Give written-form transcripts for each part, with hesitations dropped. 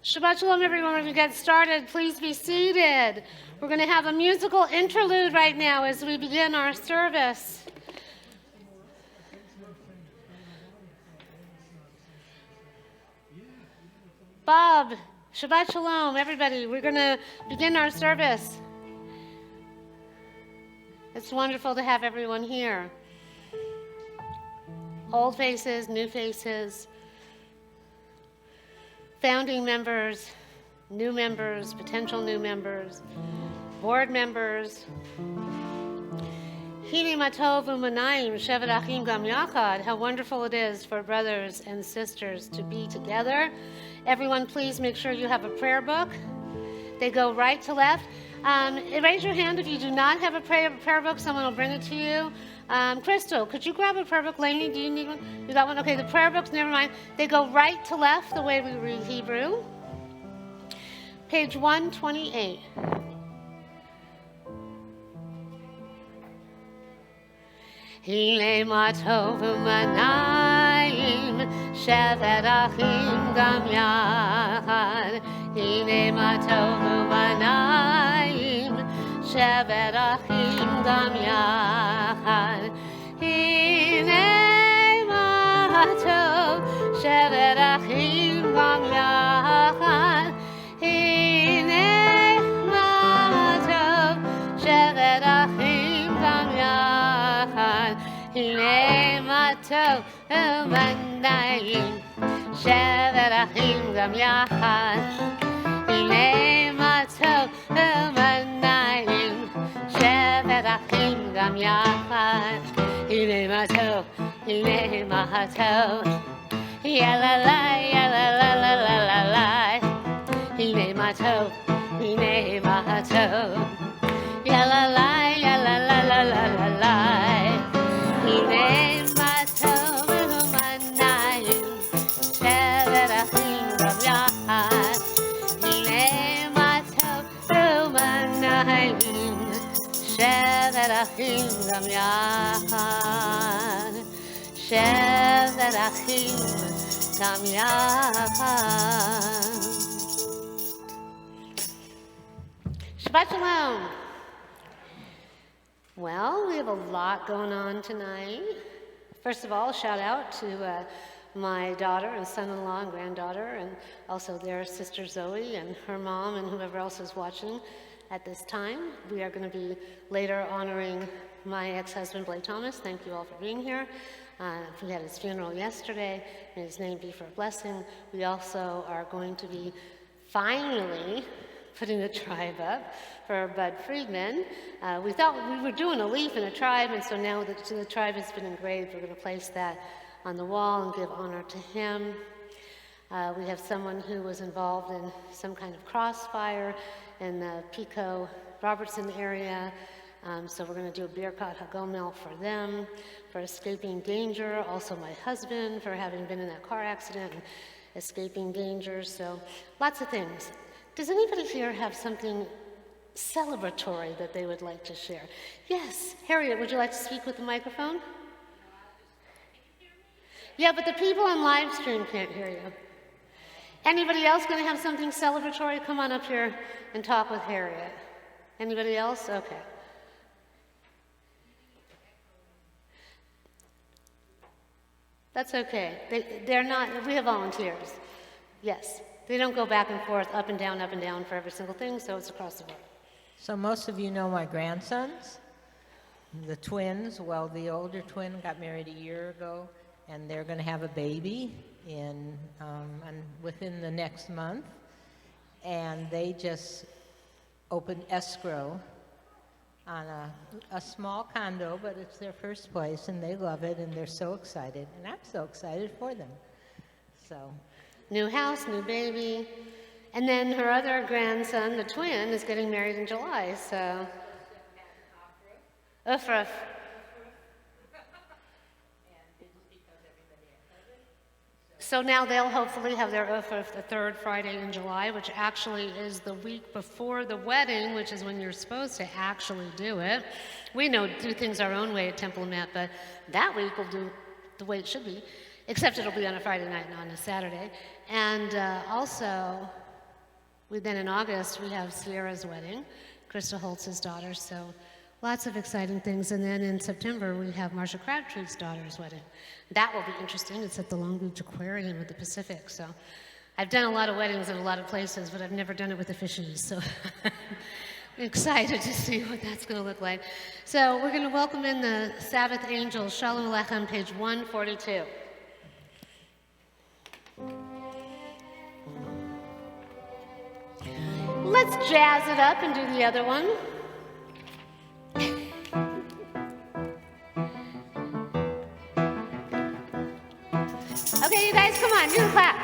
Shabbat Shalom, everyone. We're going to get started. Please be seated. We're going to have a musical interlude right now as we begin our service. Bob, Shabbat Shalom, everybody. We're going to begin our service. It's wonderful to have everyone here. Old faces, new faces, founding members, new members, potential new members, board members. Hine matov u'manayim shevet achim gam yachad. How wonderful it is for brothers and sisters to be together. Everyone, please make sure you have a prayer book. They go right to left. Raise your hand if you do not have a prayer book. Someone will bring it to you. Crystal, could you grab a prayer book? Lainey, do you need one? You got one? Okay, the prayer books, never mind. They go right to left the way we read Hebrew. Page 128. Hine matov u'manayim shevet achim gam yachad. Hine matov u'manayim shevet achim gam yachad. Hine matov shevet achim gam yachad. Hine matov shevet achim gam yachad. Hine matov u'manayim shevet achim gam yachad. Hine matov u'manayim shevet achim gam yachad. Hine matov, hine matov, yalalai, yalalalalai. Hine matov, hine matov, yalalai, yalalalalai. Hine matov u'manayim shevet achim gam yachad. Hine matov u'manayim shevet achim gam yachad. Shevet achim gam yachad. Shabbat Shalom. Well, we have a lot going on tonight. First of all, shout out to my daughter and son-in-law and granddaughter, and also their sister Zoe and her mom and whoever else is watching at this time. We are going to be later honoring my ex-husband, Blake Thomas. Thank you all for being here. We had his funeral yesterday. May his name be for a blessing. We also are going to be finally putting a tribe up for Bud Friedman. We thought we were doing a leaf and a tribe, and so now that the tribe has been engraved, we're going to place that on the wall and give honor to him. We have someone who was involved in some kind of crossfire in the Pico, Robertson area. So we're going to do a Birkat Hagomel for them, for escaping danger. Also my husband for having been in that car accident and escaping danger. So lots of things. Does anybody here have something celebratory that they would like to share? Yes, Harriet, would you like to speak with the microphone? Yeah, but the people on live stream can't hear you. Anybody else going to have something celebratory? Come on up here and talk with Harriet. Anybody else? Okay. That's okay. They're not, we have volunteers. Yes. They don't go back and forth, up and down for every single thing, so it's across the board. So most of you know my grandsons, the twins. Well, the older twin got married a year ago, and they're going to have a baby within the next month. And they just opened escrow on a small condo, but it's their first place, and they love it, and they're so excited, and I'm so excited for them. So. New house, new baby. And then her other grandson, the twin, is getting married in July, so. Ufruf. So now they'll hopefully have their Ufruf the third Friday in July, which actually is the week before the wedding, which is when you're supposed to actually do it. We do things our own way at Temple of Met, but that week we'll do the way it should be. Except it'll be on a Friday night and on a Saturday. And also, Then in August, we have Sierra's wedding, Krista Holtz's daughter, so lots of exciting things. And then in September, we have Marsha Crabtree's daughter's wedding. That will be interesting. It's at the Long Beach Aquarium of the Pacific, so I've done a lot of weddings in a lot of places, but I've never done it with the fishes, so I'm excited to see what that's going to look like. So we're going to welcome in the Sabbath Angels, Shalom Aleichem, page 142. Let's jazz it up and do the other one. Okay, you guys, come on, do the clap.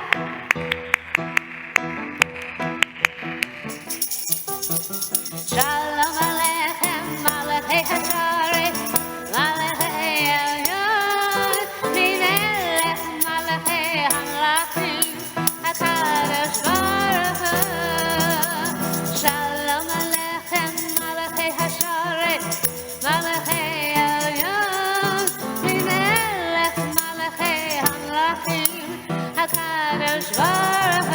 Shalom Aleichem, Malachei Hasharet, Malachei Elyon, Minelech Malachei Hamlachim, HaKadosh Baruch Hu. Shalom Aleichem, Malachei Hasharet, Malachei Elyon, Minelech Malachei Hamlachim, HaKadosh Baruch Hu.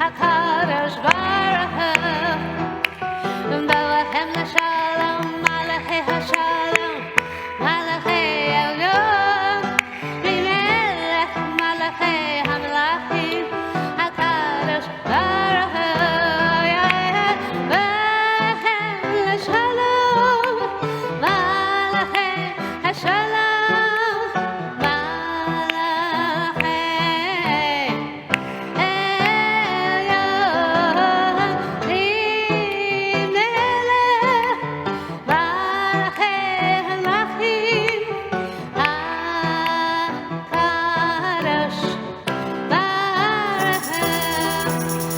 HaKadosh Baruch Hu, Boachem l'shalom, Malachei HaShalom, Malachei Elyon, Mimelech Malachei HaMelachim, HaKadosh Baruch Hu, Boachem l'shalom,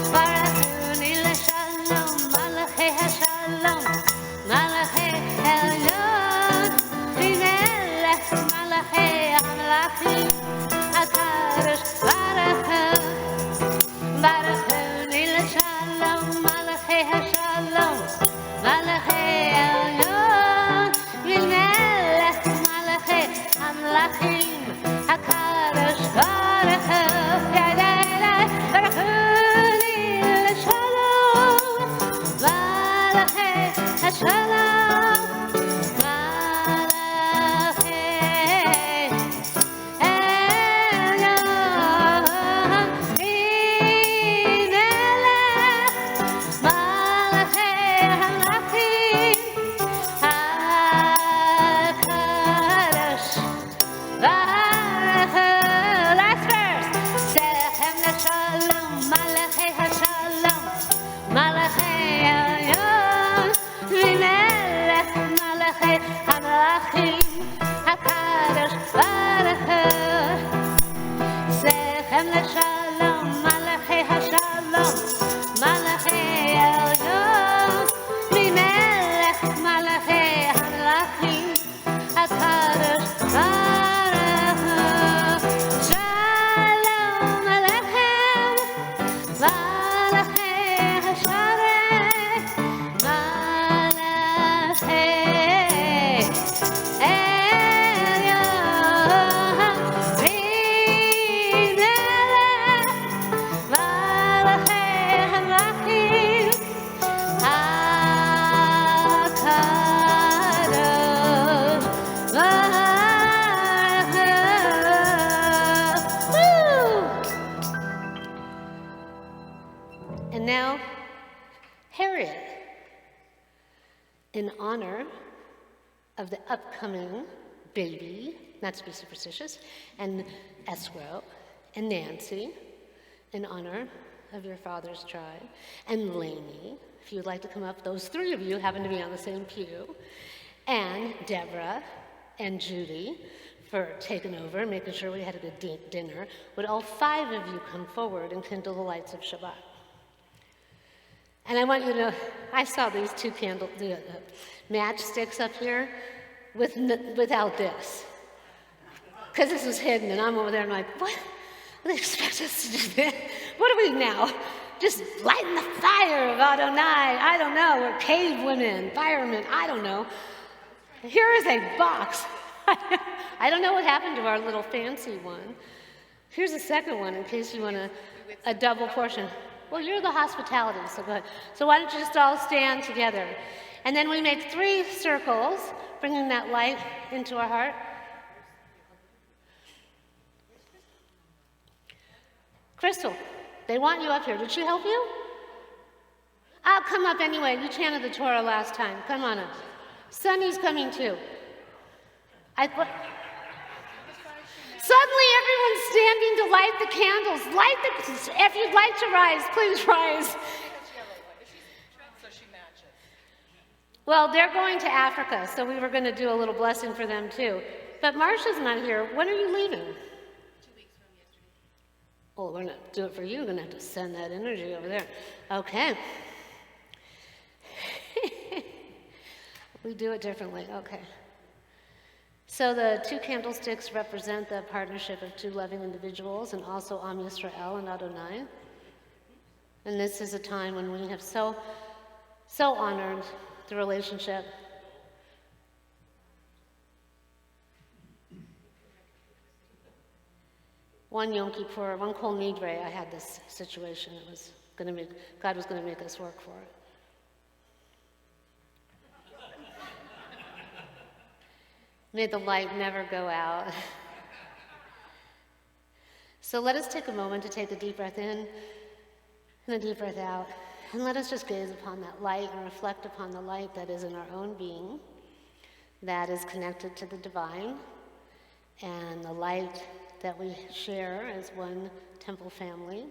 Malachei HaShalom. And now, Harriet, in honor of the upcoming baby, not to be superstitious, and Escrow, and Nancy, in honor of your father's tribe, and Lainey, if you'd like to come up, those three of you happen to be on the same pew, and Deborah and Judy for taking over and making sure we had a good dinner. Would all 5 of you come forward and kindle the lights of Shabbat? And I want you to know, I saw these 2 matchsticks up here without this. Because this was hidden, and I'm over there and I'm like, what? They expect us to do this? What are we now? Just lighting the fire of Adonai? I don't know. We're cave women, firemen, I don't know. Here is a box. I don't know what happened to our little fancy one. Here's a second one in case you want a double portion. Well, you're the hospitality, so go ahead. So why don't you just all stand together? And then we make 3 circles, bringing that light into our heart. Crystal, they want you up here. Did she help you? I'll come up anyway. You chanted the Torah last time. Come on up. Sunny's coming too. Suddenly everyone's standing to light the candles. If you'd like to rise, please rise. Well, they're going to Africa, so we were going to do a little blessing for them too. But Marcia's not here. When are you leaving? 2 weeks from yesterday. Well, we're going to do it for you. We're going to have to send that energy over there. Okay. We do it differently. Okay. So the 2 candlesticks represent the partnership of 2 loving individuals and also Am Yisrael and Adonai. And this is a time when we have so honored the relationship. One Yom Kippur, one Kol Nidre, I had this situation. God was going to make us work for it. May the light never go out. So let us take a moment to take a deep breath in and a deep breath out. And let us just gaze upon that light and reflect upon the light that is in our own being, that is connected to the divine, and the light that we share as one temple family,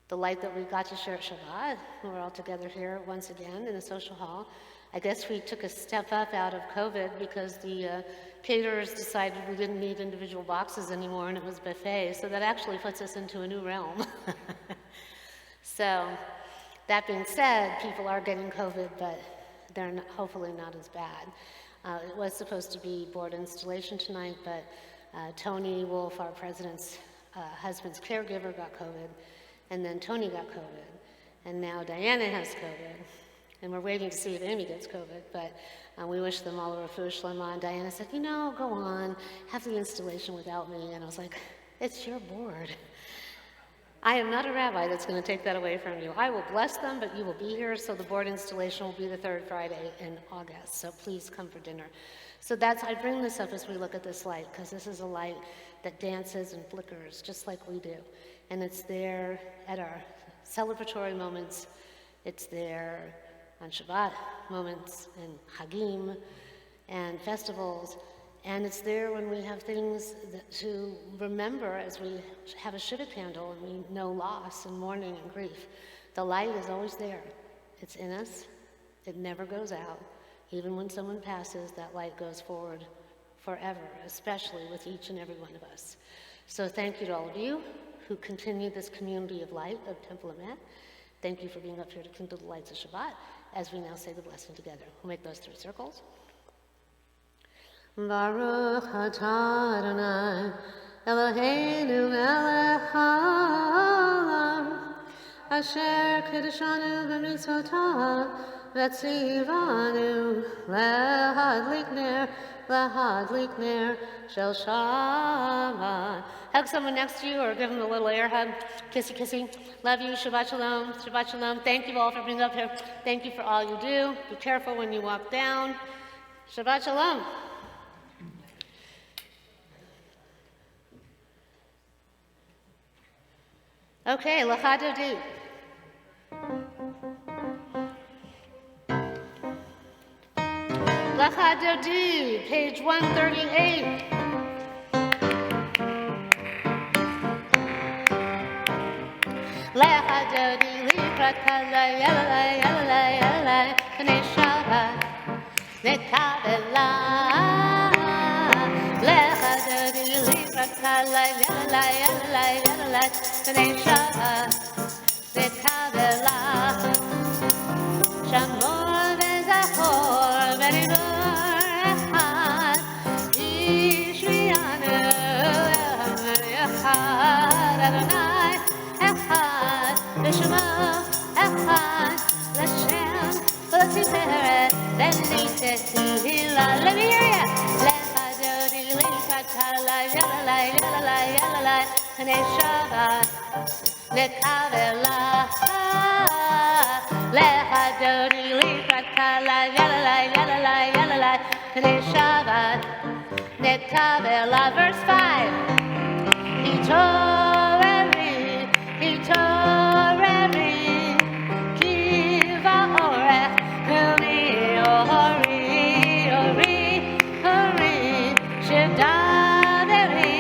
the light that we got to share at Shabbat. We're all together here once again in the social hall. I guess we took a step up out of COVID because the caterers decided we didn't need individual boxes anymore and it was buffet, so that actually puts us into a new realm. So, that being said, people are getting COVID, but they're hopefully not as bad. It was supposed to be board installation tonight, but Tony Wolf, our president's husband's caregiver, got COVID, and then Tony got COVID, and now Diana has COVID. And we're waiting to see if Amy gets COVID, but we wish them all a refuah shlema. And Diana said, go on, have the installation without me. And I was like, it's your board. I am not a rabbi that's going to take that away from you. I will bless them, but you will be here, so the board installation will be the 3rd Friday in August. So please come for dinner. So I bring this up as we look at this light, because this is a light that dances and flickers, just like we do. And it's there at our celebratory moments. It's there on Shabbat moments and Hagim and festivals, and it's there when we have things to remember as we have a Shiva candle and we know loss and mourning and grief. The light is always there. It's in us. It never goes out. Even when someone passes, that light goes forward forever, especially with each and every one of us. So thank you to all of you who continue this community of light of Temple Emet. Thank you for being up here to kindle the lights of Shabbat as we now say the blessing together. We'll make those 3 circles. Baruch atah Adonai Eloheinu melech haolam asher kiddushanu b'mitzvotav v'tzivanu lehadlik ner shel Shabbat. Hug someone next to you or give them a little air hug. Kissy, kissy. Love you. Shabbat shalom. Shabbat shalom. Thank you all for being up here. Thank you for all you do. Be careful when you walk down. Shabbat shalom. Okay, Lecha Dodi. Lecha Dodi, page 138. Lecha Dodi, Likrat Kalai, Yalai, Yalai, Yalai, B'nai Shabbat. Nekavela, lecha dodi likrata la yala yala yala b'nei Shabbat. Nekavela, shamor v'zachor v'ribur echad, ish v'yanu echad, Adonai echad, v'shemo echad, l'Shem v'tiferet v'niteh tehila. Let me hear ya. Lecha dodi likrata la yala yala yala b'nei Shabbat. Nekavela, lecha dodi likrata la yala yala b'nei Shabbat. Nekavela, verse 5. Hitoreri, kiva orech, huri, shedaveri,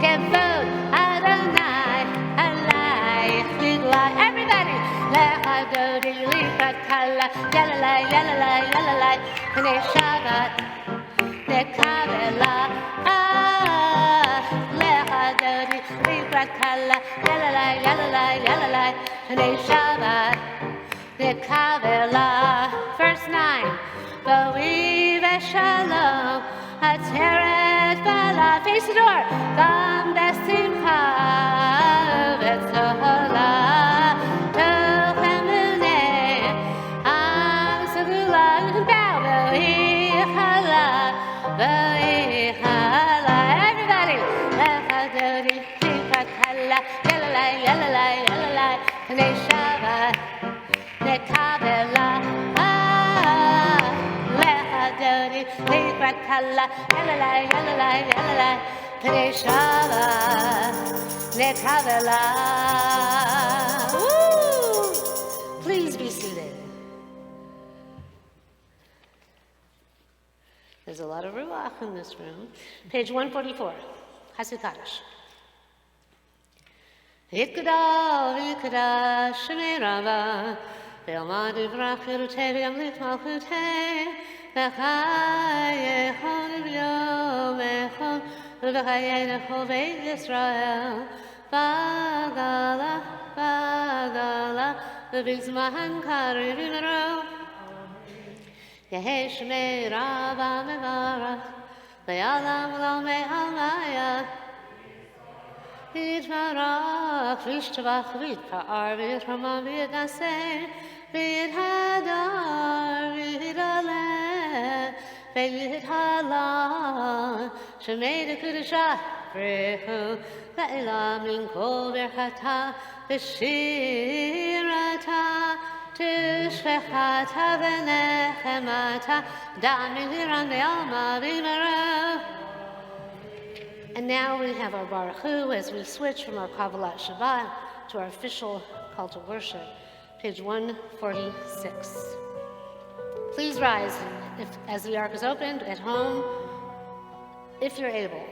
kevod Adonai, alayich ligla. Everybody, lecha dodi likrata la yala b'nei Shabbat. Nekavela, lecha dodi likrata la yala b'nei Shabbat. Nekavela, verse 9. Bo'i v'shalom, ateret bala. Face the door. Gam besimcha v'tzola, tochem b'nei am segula. You can bow. Bo'i chala. Everybody. Lecha dodi likrata la yala b'nei Shabbat. Nekavela, lecha dodi likrata la yala b'nei Shabbat. Nekavela. Woo! Please be seated. There's a lot of ruach in this room. Page 144, Hasid Kaddish. Yikda v'yikda shemei rava, v'yamad yvrach yerutei v'yamlit malchutei, v'chai yechon v'yom echon, v'chai nechol v'eit Yisrael, v'gala, v'bizman kari v'mero. Yehei shemei rava mevarach, v'yalam lo me'almaya, v'yitvarach, v'yishtabach, v'yitpa'ar, v'yitramam, v'yitnaseh, v'yithadar, v'yithaleh, v'yithalah, shemei dekudesha, v'rechu, v'elam min kol berchata, v'shirata, tishvechata v'nechemata, da'min v'ram v'alma v'mero. And now we have our Baruch Hu as we switch from our Behaalotcha Shabbat to our official call to worship, page 146. Please rise as the ark is opened at home, if you're able.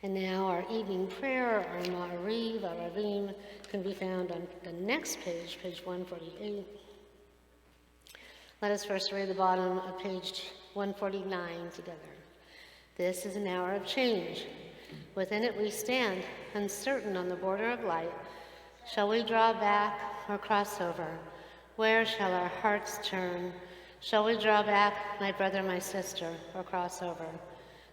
And now our evening prayer, our Ma'ariv, our Aravim, can be found on the next page, page 148. Let us first read the bottom of page 149 together. This is an hour of change. Within it we stand, uncertain on the border of light. Shall we draw back or cross over? Where shall our hearts turn? Shall we draw back, my brother, my sister, or cross over?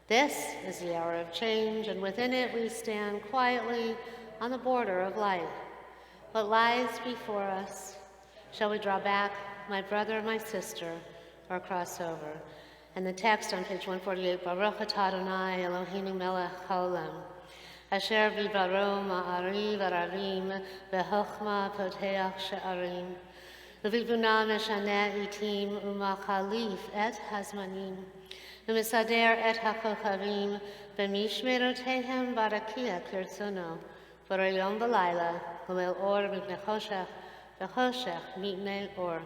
This is the hour of change, and within it we stand quietly on the border of light. What lies before us? Shall we draw back, my brother, my sister, or cross over? And the text on page 148, Baruch atah Adonai Eloheinu melech haolam, asher v'baro ma'ariv aravim v'chochma poteach she'arim, v'vibuna meshaneh itim u'machalif et hazmanim, u'misader et ha'kochavim v'mishmerotehem barakia kirtzono, v'royom v'layla u'mel or mipnei choshech v'choshech mipnei or,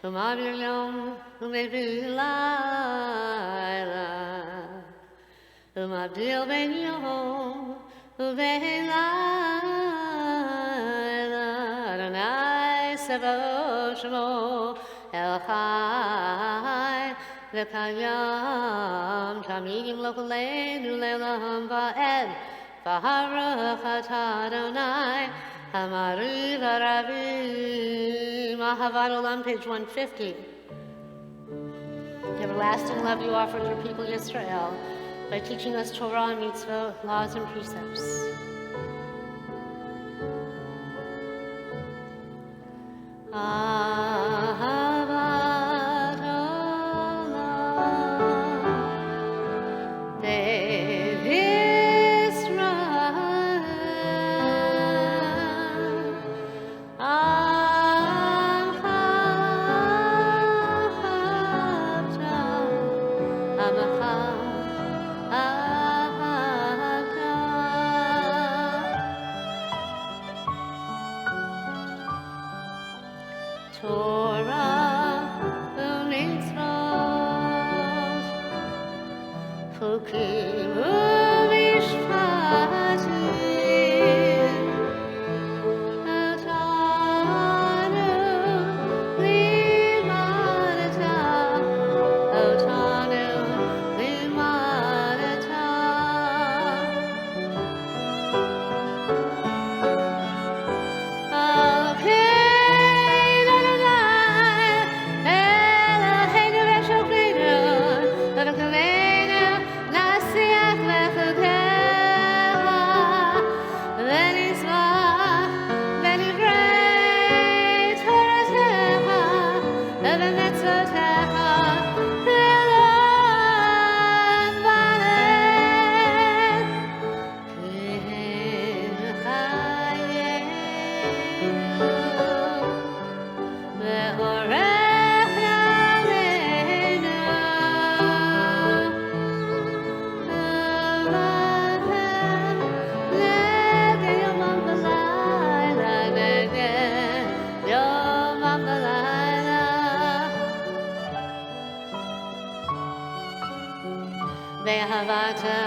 u'mavir yom u'mevir layla, u'mavdil ben yom u'ben layla, Adonai Sebaot Shemo El Chai v'kayam tamim lo koleinu le'olam va'ed v'haruch atah Adonai Hamariv Aravim Ahavat Olam, page 150. The everlasting love you offer your people Yisrael by teaching us Torah and mitzvot, laws and precepts. Ahavat Olam Be'Yisrael Torah u'mitzvot, chukim u'mishpatim, otanu limadata, otanu limadata. Behaalotcha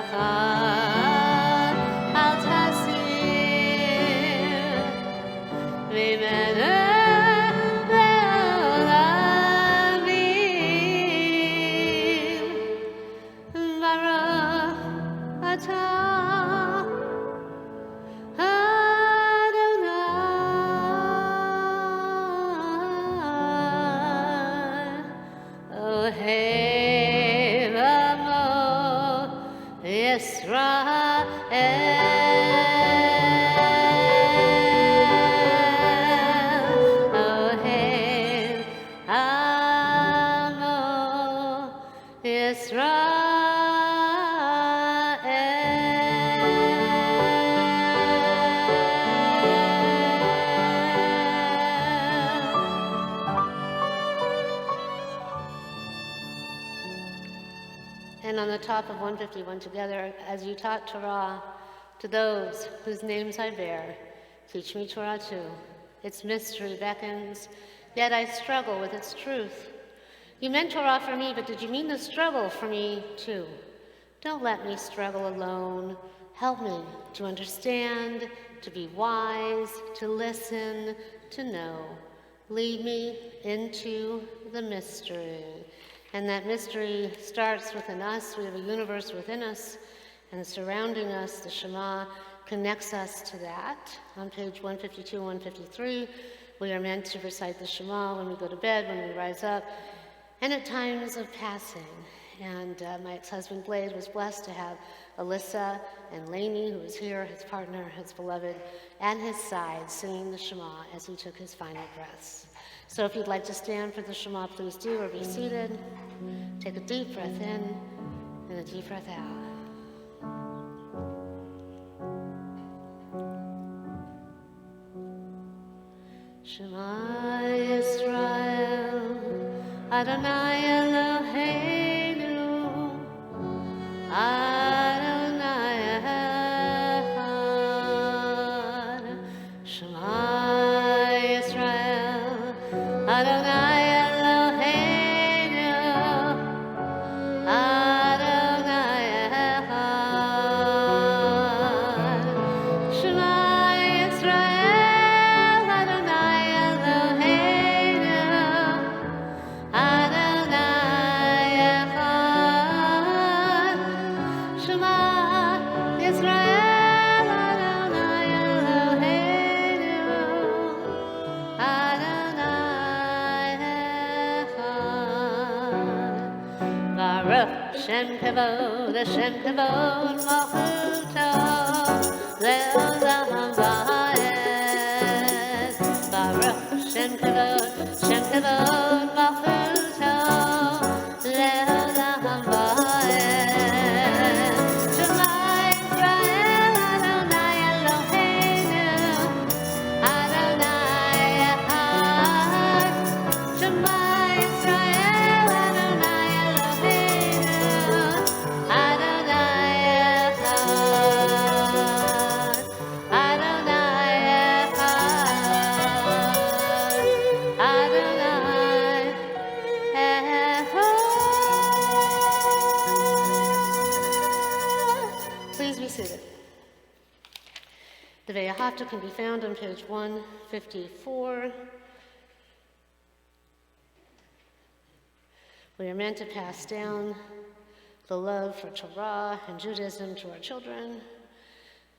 al tasir v'menu le'olamim, Baruch atah Adonai Ohev Amo Yisrael. Ohev Amo And on the top of 151 together, as you taught Torah to those whose names I bear, teach me Torah too. Its mystery beckons, yet I struggle with its truth. You meant Torah for me, but did you mean the struggle for me too? Don't let me struggle alone. Help me to understand, to be wise, to listen, to know. Lead me into the mystery. And that mystery starts within us. We have a universe within us, and surrounding us, the Shema connects us to that. On page 152, 153, we are meant to recite the Shema when we go to bed, when we rise up, and at times of passing. And my ex-husband Blade was blessed to have Alyssa and Lainey, who was here, his partner, his beloved, at his side, singing the Shema as he took his final breaths. So if you'd like to stand for the Shema, please do, or be seated. Take a deep breath in and a deep breath out. Shema Yisrael, Adonai Eloheinu, Adonai Echad. Shema Yisrael, Adonai Eloheinu, Adonai Echad. Shema Yisrael, Adonai Eloheinu, Adonai Echad. Shema Yisrael, Adonai Eloheinu, Adonai Echad. Baruch Shem Kavod, Hashem Kavod, Malchuto, Le'olam Va'ed. Baruch Shem Kavod, Malchuto, Le'olam Va'ed. Shema Yisrael, Adonai Eloheinu, Adonai Echad. Shema Yisrael, Adonai Eloheinu, Adonai Echad. Adonai Echad. Adonai Echad. Please be seated. The Behaalotcha can be found on page 154. We are meant to pass down the love for Torah and Judaism to our children.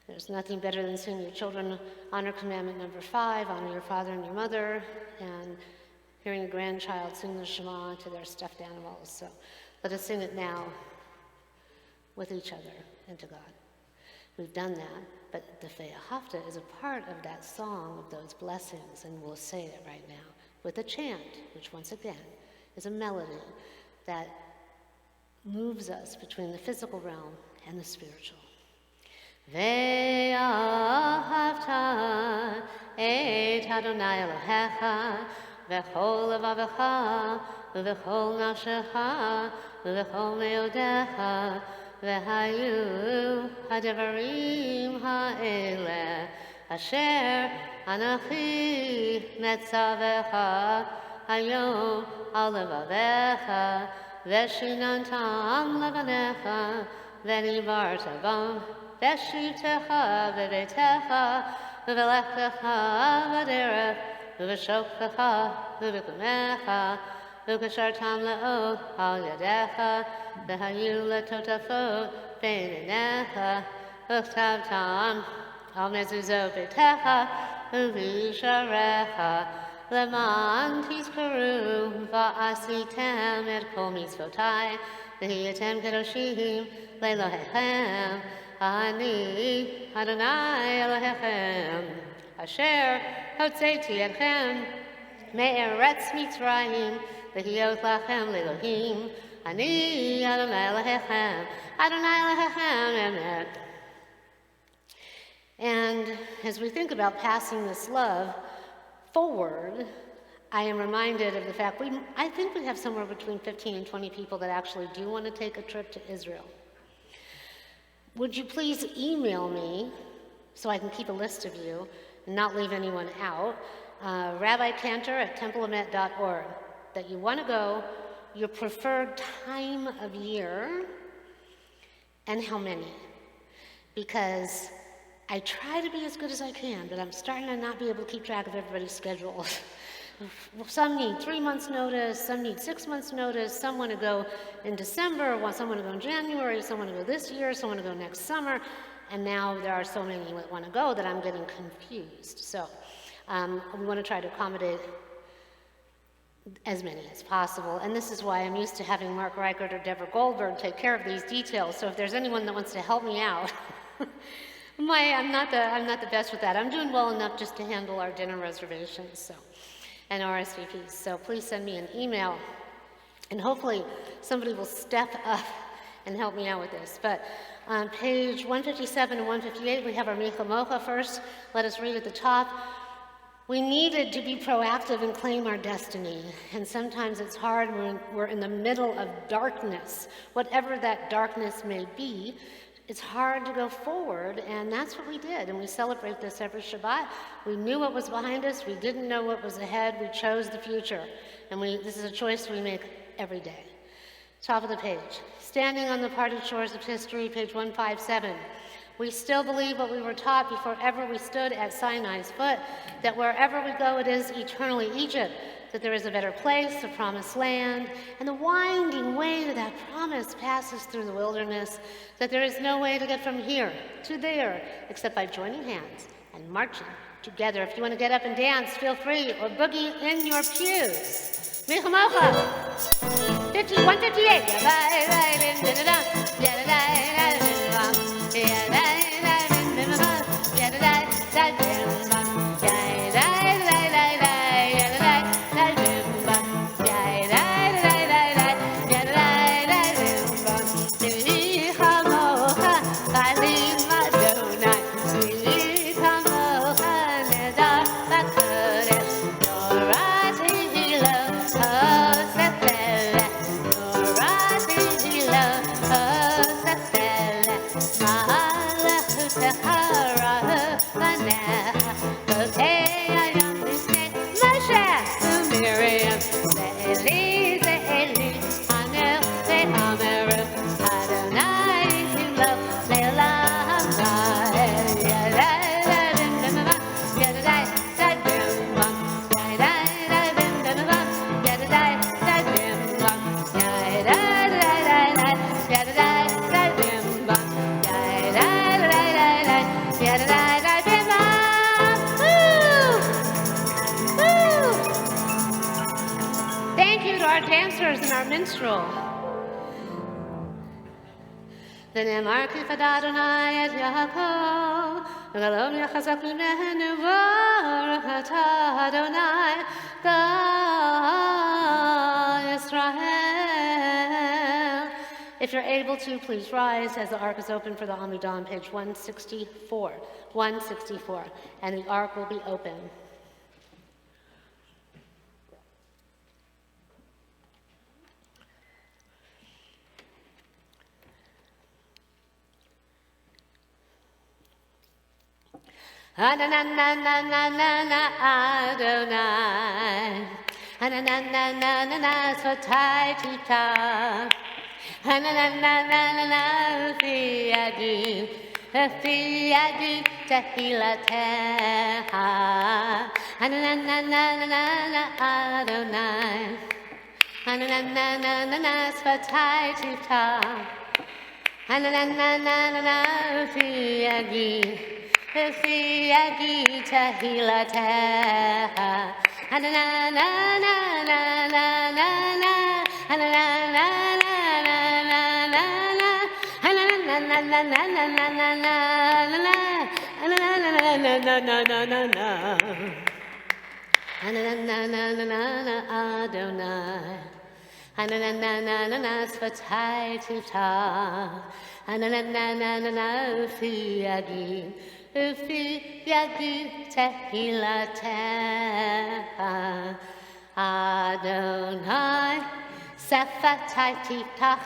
There's nothing better than seeing your children honor commandment number 5, honor your father and your mother, and hearing a grandchild sing the Shema to their stuffed animals. So let us sing it now with each other and to God. We've done that, but the Behaalotcha is a part of that song of those blessings, and we'll say it right now with a chant, which once again is a melody that moves us between the physical realm and the spiritual. Ve'ahavta et Adonai Elohecha v'chol levavecha v'chol nafshecha v'chol meodecha v'hayu hadavarim ha'eleh asher anachi metzavecha hayom al levavecha v'shinantam levanecha v'nivarta bam v'shivtecha v'beitecha v'velektecha v'derech v'v'shoktecha v'v'kumecha v'kashartam le'od al yadecha v'hayu letotafot b'einecha v'chtavtam al mezuzot beitecha v'visharecha Leman tizkaru va'asitem et kol mitzvotai v'hiyatem kedoshim le'Elohechem ani Adonai Elohechem asher hotzeiti etchem me'eretz Mitzrayim v'hiyot lachem le'Elohim ani Adonai Elohechem Adonai Elohechem emet. And as we think about passing this love forward, I am reminded of the fact I think we have somewhere between 15 and 20 people that actually do want to take a trip to Israel. Would you please email me so I can keep a list of you and not leave anyone out, rabbicantor@templeemet.org, that you want to go, your preferred time of year, and how many. because I try to be as good as I can, but I'm starting to not be able to keep track of everybody's schedules. Some need 3 months notice, some need 6 months notice, some want to go in December, some want to go in January, some want to go this year, some want to go next summer, and now there are so many that want to go that I'm getting confused. So we want to try to accommodate as many as possible, and this is why I'm used to having Mark Reichert or Deborah Goldberg take care of these details. So if there's anyone that wants to help me out, I'm not the best with that. I'm doing well enough just to handle our dinner reservations, and RSVPs. So please send me an email, and hopefully somebody will step up and help me out with this. But on page 157 and 158, we have our Behaalotcha first. Let us read at the top. We needed to be proactive and claim our destiny, and sometimes it's hard when we're in the middle of darkness. Whatever that darkness may be, it's hard to go forward, and that's what we did, and we celebrate this every Shabbat. We knew what was behind us, we didn't know what was ahead, we chose the future, and this is a choice we make every day. Top of the page. Standing on the parted shores of history, page 157. We still believe what we were taught before ever we stood at Sinai's foot, that wherever we go it is eternally Egypt, that there is a better place, a promised land, and the winding way to that promise passes through the wilderness, that there is no way to get from here to there except by joining hands and marching together. If you want to get up and dance, feel free, or boogie in your pews. Behaalotcha, 'Galom yachazak mimenu baruch atah Adonai Israel. If you're able to, please rise as the ark is open for the Amidah on page 164. 164, and the ark will be open. Adonai, Adonai, Svatai Tita, Adonai, Fi Adu Tehilateha, Adonai, Adonai, Svatai Tita, Adonai, Fi Adu. Fi agita hilateha, na na na na na na na na, na na na na na na na, na na na na na na na na na, na na na na na na na na, na na na na na na Adonai, na na na na na na Svatai Tita, na na na na na na Fi agita. Fi yadu tehilateha, Adonai, Sephatai Titach,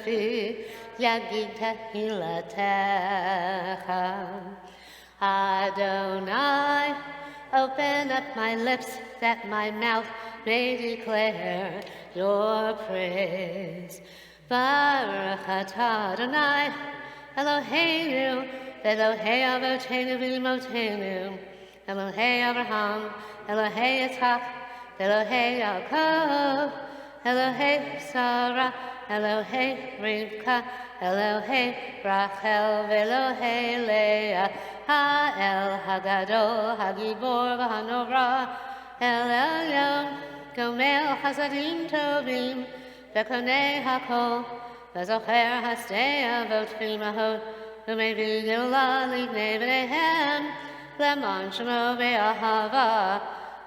Fi yadu tehilateha, Adonai, open up my lips that my mouth may declare your praise. Baruch atah Adonai, Eloheinu, Elohei Avotenu v'Imotenu, Elohei Abraham, Elohei Yitzhak, Elohei Yaakov, Elohei Sarah, Elohei Rivka, Elohei Rachel, Elohei Leah, Ha'el Hagadol, Hagibor v'Hanora, El Elyon, Gomel Chasadim Tovim, Bekonei Hakol, Bezocher Hastei Avot V'Imahot, U'Mevi Geulah Livnei B'neihem, Leman Shemo Be'ahava,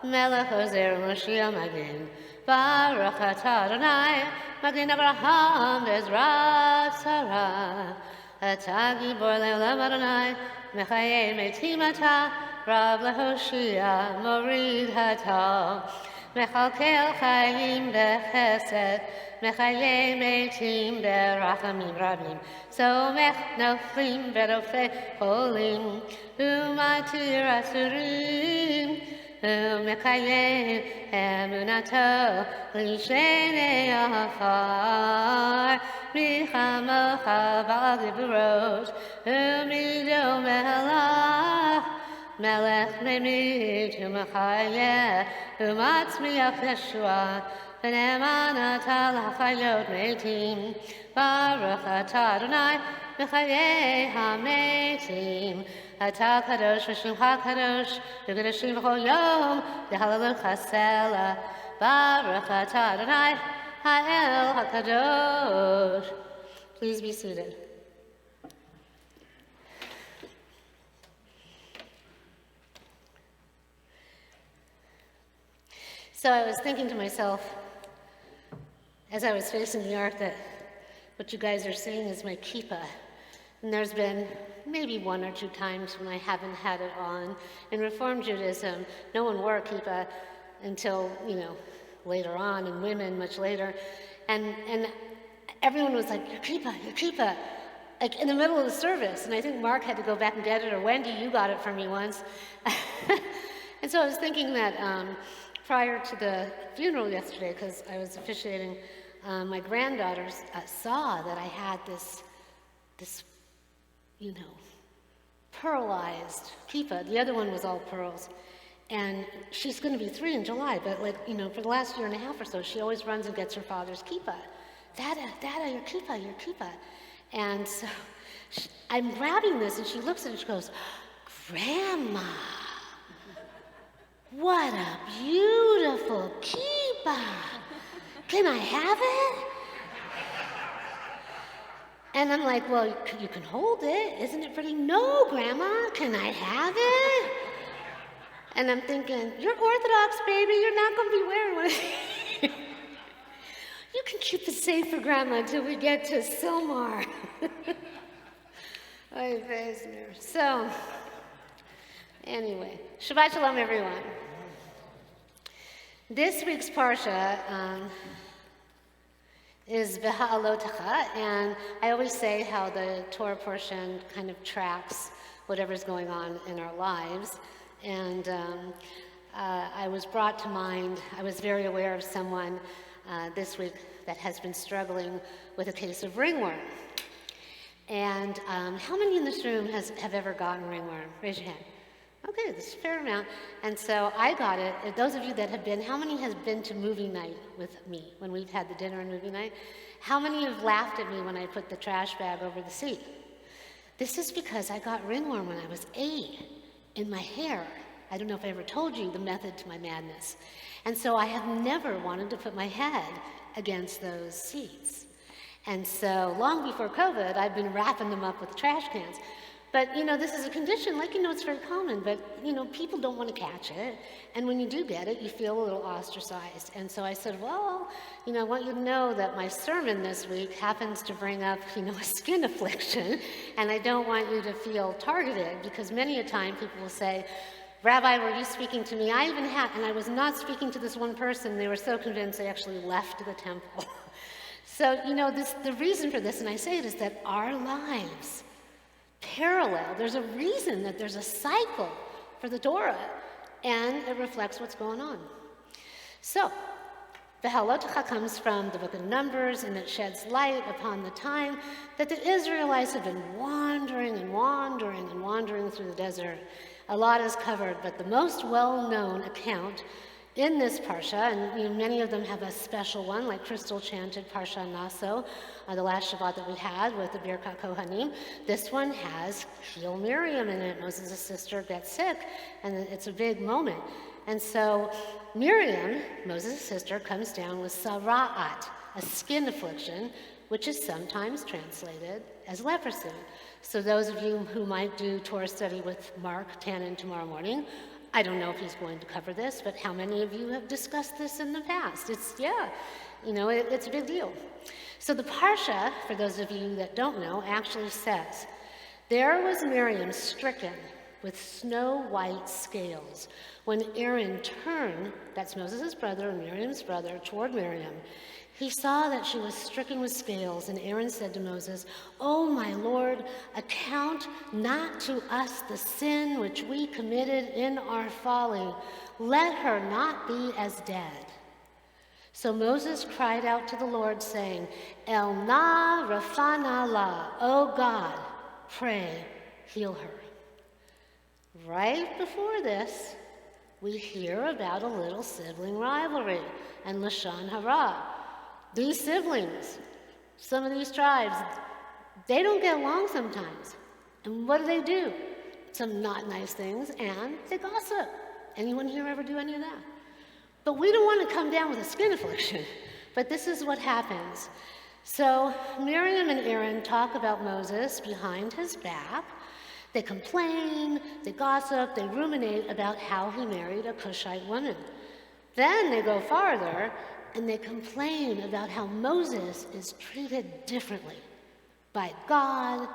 Melech Ozer Moshiach Magin, Baruch Atah Adonai, Magin Abraham Bezrat Sarah, Atah Gibor Le'olam Adonai, Mechayei Metim Atah, Rav Lehoshia, Morid Hatah, Mechalkel Chayim Bechesed, Mechayei Metim Berachamim Rabim, Somech Noflim Berofei Cholim, Umatir Asurim, Umekayem Emunato, Lishenei Afar, Michamocha Ba'al Umido Melach, Melech Memid, Umachayeh, Umatzmiach Yeshua, V'ne'eman Atah L'chayot Metim, Baruch Atah Adonai, Mechayei HaMetim, Atah Kadosh V'Shemcha Kadosh, V'Kedoshim V'chol Yom, Behaalotcha Selah, Baruch Atah Adonai, Ha'el HaKadosh. Please be seated. So I was thinking to myself, as I was facing the ark, that what you guys are seeing is my kippah. And there's been maybe one or two times when I haven't had it on. In Reform Judaism, no one wore a kippah until, later on, and women much later. And everyone was like, your kippah, like in the middle of the service. And I think Mark had to go back and get it, or Wendy, you got it for me once. And so I was thinking that prior to the funeral yesterday, because I was officiating, my granddaughter saw that I had this pearlized kippah. The other one was all pearls. And she's going to be 3 in July, but for the last year and a half or so, she always runs and gets her father's kippah. Dada, your kippah. And so I'm grabbing this, and she looks at it, and she goes, Grandma, what a beautiful kippah. Can I have it? And I'm like, well, you can hold it. Isn't it pretty? No, Grandma, can I have it? And I'm thinking, you're Orthodox, baby. You're not going to be wearing one of these. You can keep it safe for Grandma until we get to Silmar. So, anyway, Shabbat Shalom, everyone. This week's Parsha is Behaalotcha, and I always say how the Torah portion kind of tracks whatever's going on in our lives. And I was brought to mind, I was very aware of someone this week that has been struggling with a case of ringworm. And how many in this room have ever gotten ringworm? Raise your hand. Okay, this is a fair amount. And so I got it. Those of you that have been, how many has been to movie night with me when we've had the dinner and movie night? How many have laughed at me when I put the trash bag over the seat? This is because I got ringworm when I was 8 in my hair. I don't know if I ever told you the method to my madness. And so I have never wanted to put my head against those seats. And so long before COVID, I've been wrapping them up with trash cans. But, this is a condition, it's very common, but, people don't want to catch it. And when you do get it, you feel a little ostracized. And so I said, well, I want you to know that my sermon this week happens to bring up, a skin affliction. And I don't want you to feel targeted, because many a time people will say, Rabbi, were you speaking to me? I even had, and I was not speaking to this one person. They were so convinced they actually left the temple. So, the reason for this, and I say it, is that our lives parallel. There's a reason that there's a cycle for the Torah, and it reflects what's going on. So, Behaalotcha comes from the book of Numbers, and it sheds light upon the time that the Israelites have been wandering and wandering and wandering through the desert. A lot is covered, but the most well-known account in this parsha, and many of them have a special one, like Crystal chanted Parsha Naso, the last Shabbat that we had with the Birkat Kohanim. This one has Heal Miriam in it. Moses' sister gets sick, and it's a big moment. And so Miriam, Moses' sister, comes down with sara'at, a skin affliction, which is sometimes translated as leprosy. So those of you who might do Torah study with Mark Tannen tomorrow morning, I don't know if he's going to cover this, but how many of you have discussed this in the past? It's a big deal. So the Parsha, for those of you that don't know, actually says, there was Miriam stricken with snow-white scales. When Aaron turned, that's Moses' brother and Miriam's brother, toward Miriam, he saw that she was stricken with scales, and Aaron said to Moses, "O my Lord, account not to us the sin which we committed in our folly. Let her not be as dead." So Moses cried out to the Lord, saying, El na rafana la, O God, pray, heal her. Right before this, we hear about a little sibling rivalry and Lashon Hara. These siblings, some of these tribes, they don't get along sometimes. And what do? Some not nice things, and they gossip. Anyone here ever do any of that? But we don't want to come down with a skin affliction. But this is what happens. So Miriam and Aaron talk about Moses behind his back. They complain, they gossip, they ruminate about how he married a Cushite woman. Then they go farther, and they complain about how Moses is treated differently by God,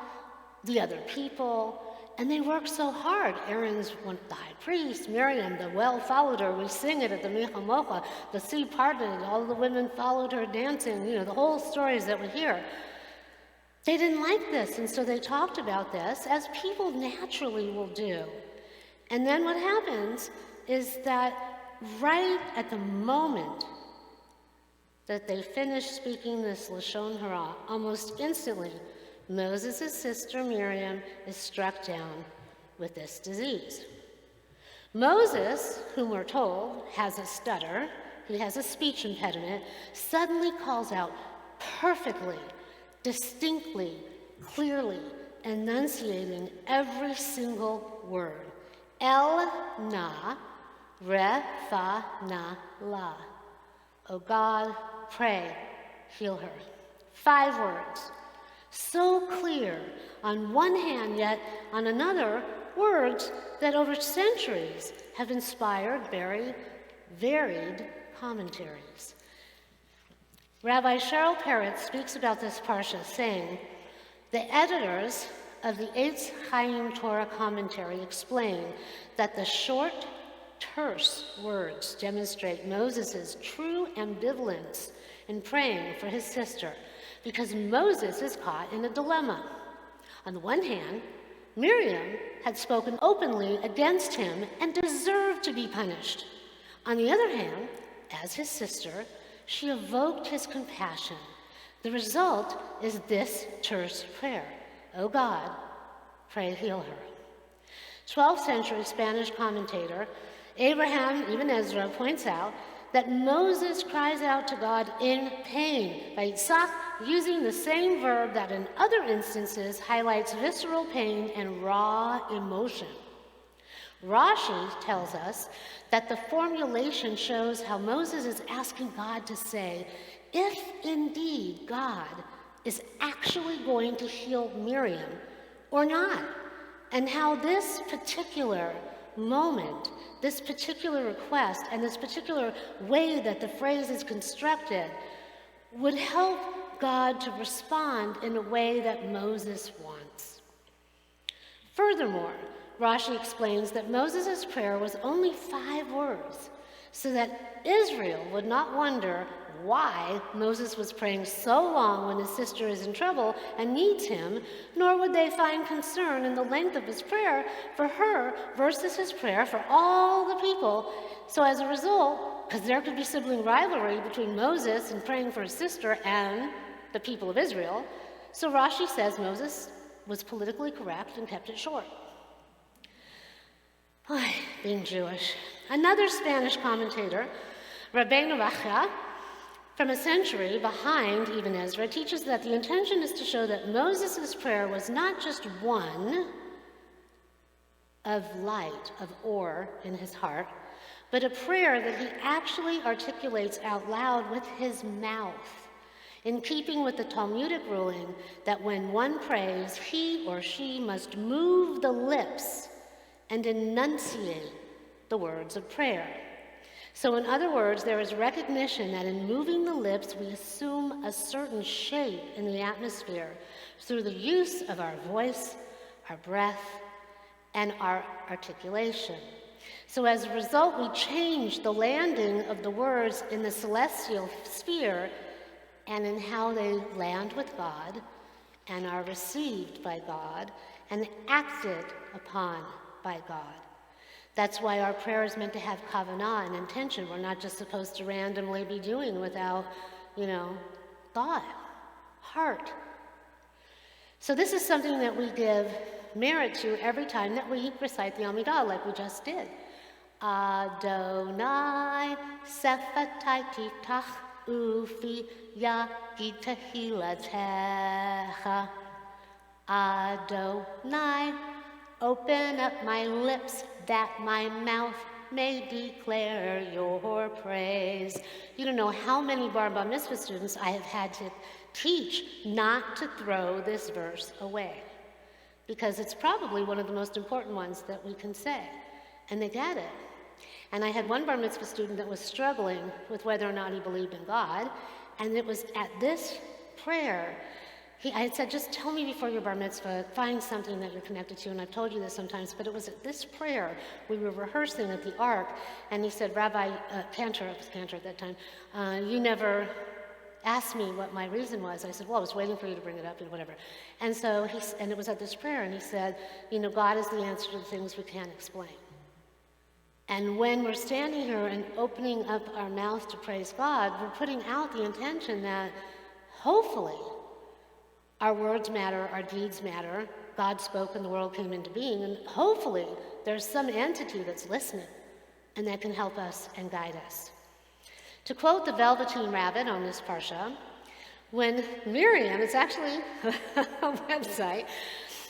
the other people, and they work so hard. Aaron's the high priest, Miriam, the well followed her. We sing it at the Mechamocha. The sea parted, all the women followed her dancing, the whole stories that we hear. They didn't like this, and so they talked about this, as people naturally will do. And then what happens is that right at the moment that they finish speaking this Lashon Hara, almost instantly, Moses' sister Miriam is struck down with this disease. Moses, whom we're told has a stutter, he has a speech impediment, suddenly calls out perfectly, distinctly, clearly, enunciating every single word. El na, re fa na la. O God, pray, heal her. 5 words. So clear on one hand, yet on another, words that over centuries have inspired very varied commentaries. Rabbi Cheryl Parrott speaks about this parsha, saying, the editors of the Eitz Chaim Torah commentary explain that the short, terse words demonstrate Moses' true ambivalence in praying for his sister, because Moses is caught in a dilemma. On the one hand, Miriam had spoken openly against him and deserved to be punished. On the other hand, as his sister, she evoked his compassion. The result is this terse prayer, O God, pray heal her. 12th century Spanish commentator Abraham Ibn Ezra points out that Moses cries out to God in pain, vaitzach, using the same verb that in other instances highlights visceral pain and raw emotion. Rashi tells us that the formulation shows how Moses is asking God to say, if indeed God is actually going to heal Miriam or not, and how this particular moment, this particular request, and this particular way that the phrase is constructed would help God to respond in a way that Moses wants. Furthermore, Rashi explains that Moses' prayer was only 5 words. so that Israel would not wonder why Moses was praying so long when his sister is in trouble and needs him, nor would they find concern in the length of his prayer for her versus his prayer for all the people. So as a result, because there could be sibling rivalry between Moses and praying for his sister and the people of Israel, so Rashi says Moses was politically correct and kept it short. Being Jewish. Another Spanish commentator, Behaalotcha, from a century behind even Ezra, teaches that the intention is to show that Moses' prayer was not just one of light, of ore in his heart, but a prayer that he actually articulates out loud with his mouth, in keeping with the Talmudic ruling that when one prays, he or she must move the lips and enunciate the words of prayer. So in other words, there is recognition that in moving the lips, we assume a certain shape in the atmosphere through the use of our voice, our breath, and our articulation. So as a result, we change the landing of the words in the celestial sphere and in how they land with God and are received by God and acted upon by God. That's why our prayer is meant to have kavanah and intention. We're not just supposed to randomly be doing without, thought, heart. So this is something that we give merit to every time that we recite the Amidah, like we just did. Adonai sefatai tiftach ufi yagi tehilatecha. Adonai, open up my lips that my mouth may declare your praise. You don't know how many bar mitzvah students I have had to teach not to throw this verse away, because it's probably one of the most important ones that we can say, and they get it. And I had one bar mitzvah student that was struggling with whether or not he believed in God, and it was at this prayer, I had said, just tell me before your bar mitzvah, find something that you're connected to, and I've told you this sometimes, but it was at this prayer, we were rehearsing at the Ark, and he said, Rabbi Cantor, it was Cantor at that time, you never asked me what my reason was. I said, well, I was waiting for you to bring it up and whatever. And so and it was at this prayer, and he said, God is the answer to the things we can't explain. And when we're standing here and opening up our mouth to praise God, we're putting out the intention that hopefully our words matter, our deeds matter. God spoke and the world came into being, and hopefully there's some entity that's listening and that can help us and guide us. To quote the Velveteen Rabbit on this parsha, when Miriam, it's actually a website,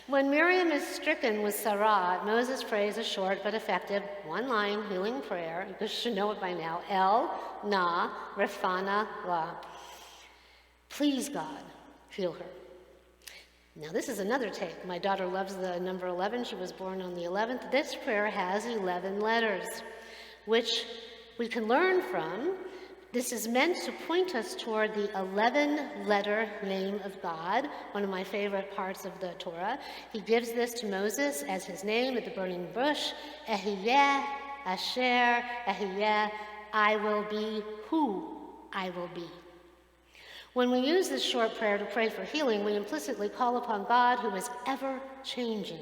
when Miriam is stricken with Sarah, Moses prays a short but effective one-line healing prayer. You should know it by now. El, Na, Refana, La. Please, God, heal her. Now, this is another take. My daughter loves the number 11. She was born on the 11th. This prayer has 11 letters, which we can learn from. This is meant to point us toward the 11-letter name of God, one of my favorite parts of the Torah. He gives this to Moses as his name at the burning bush. Ehyeh, Asher, Ehyeh, I will be who I will be. When we use this short prayer to pray for healing, we implicitly call upon God who is ever-changing.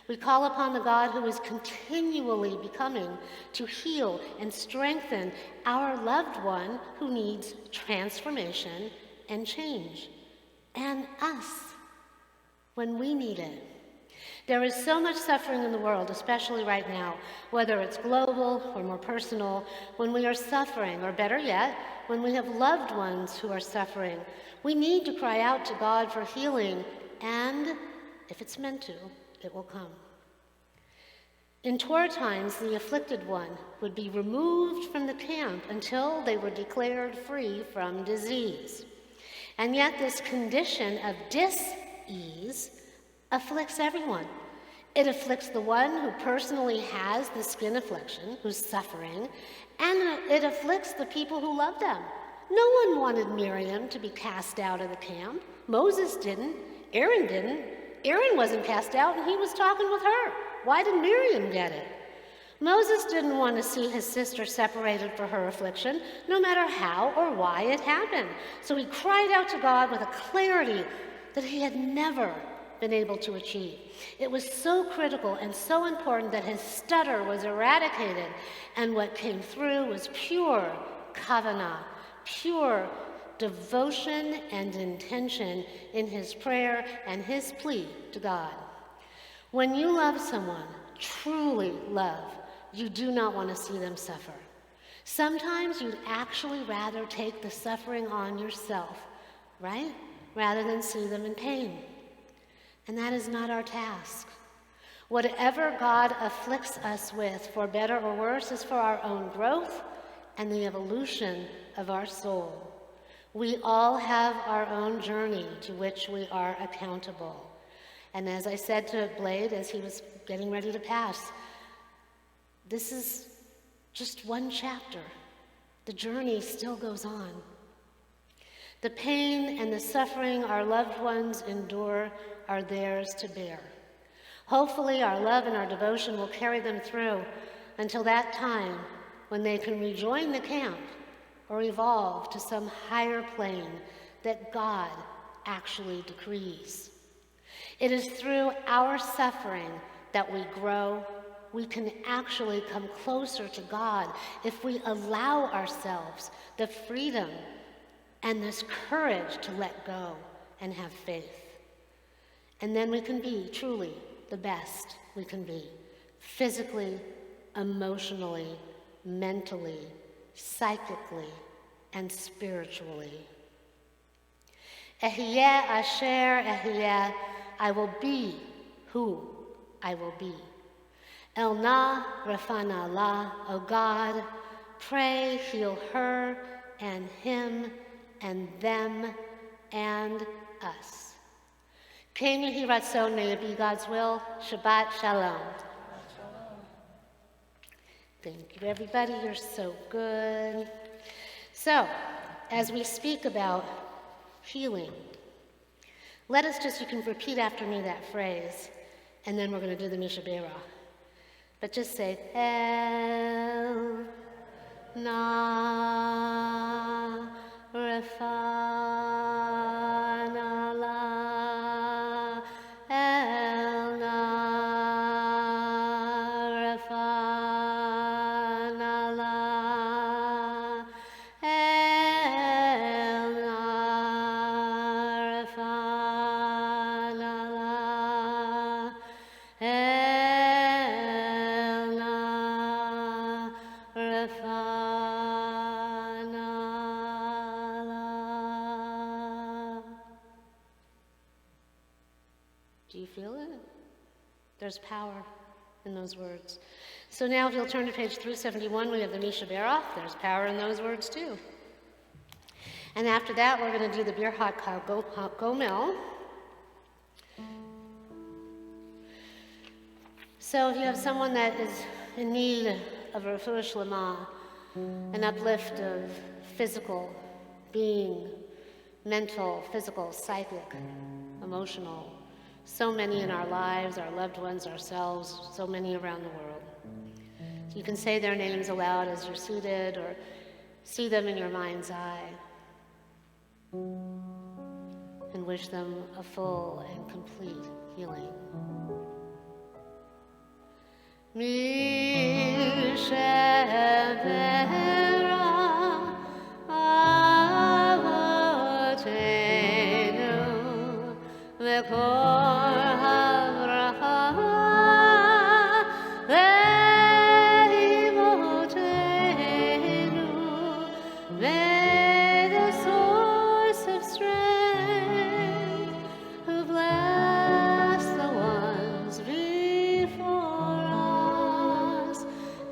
We call upon the God who is continually becoming to heal and strengthen our loved one who needs transformation and change, and us when we need it. There is so much suffering in the world, especially right now, whether it's global or more personal. When we are suffering, or better yet, when we have loved ones who are suffering, we need to cry out to God for healing, and if it's meant to, it will come. In Torah times, the afflicted one would be removed from the camp until they were declared free from disease. And yet this condition of dis-ease afflicts everyone. It afflicts the one who personally has the skin affliction, who's suffering, and it afflicts the people who love them. No one wanted Miriam to be cast out of the camp. Moses didn't. Aaron didn't. Aaron wasn't cast out, and he was talking with her. Why did Miriam get it? Moses didn't want to see his sister separated for her affliction, no matter how or why it happened. So he cried out to God with a clarity that he had never been able to achieve. It was so critical and so important that his stutter was eradicated, and what came through was pure kavanah, pure devotion and intention in his prayer and his plea to God. When you love someone, truly love, you do not want to see them suffer. Sometimes you'd actually rather take the suffering on yourself, right? Rather than see them in pain. And that is not our task. Whatever God afflicts us with, for better or worse, is for our own growth and the evolution of our soul. We all have our own journey to which we are accountable. And as I said to Blade as he was getting ready to pass, this is just one chapter. The journey still goes on. The pain and the suffering our loved ones endure are theirs to bear. Hopefully, our love and our devotion will carry them through until that time when they can rejoin the camp or evolve to some higher plane that God actually decrees. It is through our suffering that we grow. We can actually come closer to God if we allow ourselves the freedom and this courage to let go and have faith. And then we can be truly the best we can be, physically, emotionally, mentally, psychically, and spiritually. Ehyeh asher ehyeh, I will be who I will be. El na refana la, O God, pray, heal her and him and them and us. Ken Yehi Ratzon, may it be God's will. Shabbat Shalom. Thank you, everybody. You're so good. So, as we speak about healing, let us just, you can repeat after me that phrase, and then we're going to do the Mishabera. But just say, El na refana la, El na refana la, El na refana la, El na refana la. Do you feel it? There's power in those words. So now if you'll turn to page 371, we have the Misha Berach. There's power in those words too. And after that, we're going to do the Behaalotcha Gomel. So if you have someone that is in need of a refuah shlema, an uplift of physical being, mental, physical, psychic, emotional, so many in our lives, our loved ones, ourselves, so many around the world. You can say their names aloud as you're seated or see them in your mind's eye and wish them a full and complete healing. Mishabera avotenu v'kor havracha ve'imotenu may the source of strength who bless the ones before us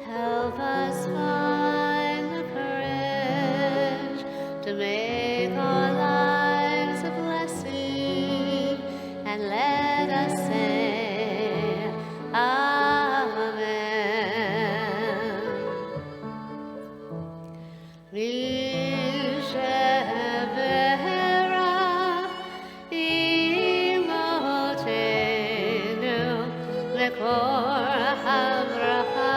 help us find the courage to make our lives a blessing and let us say Amen. Mishabera imotenu lekor havracha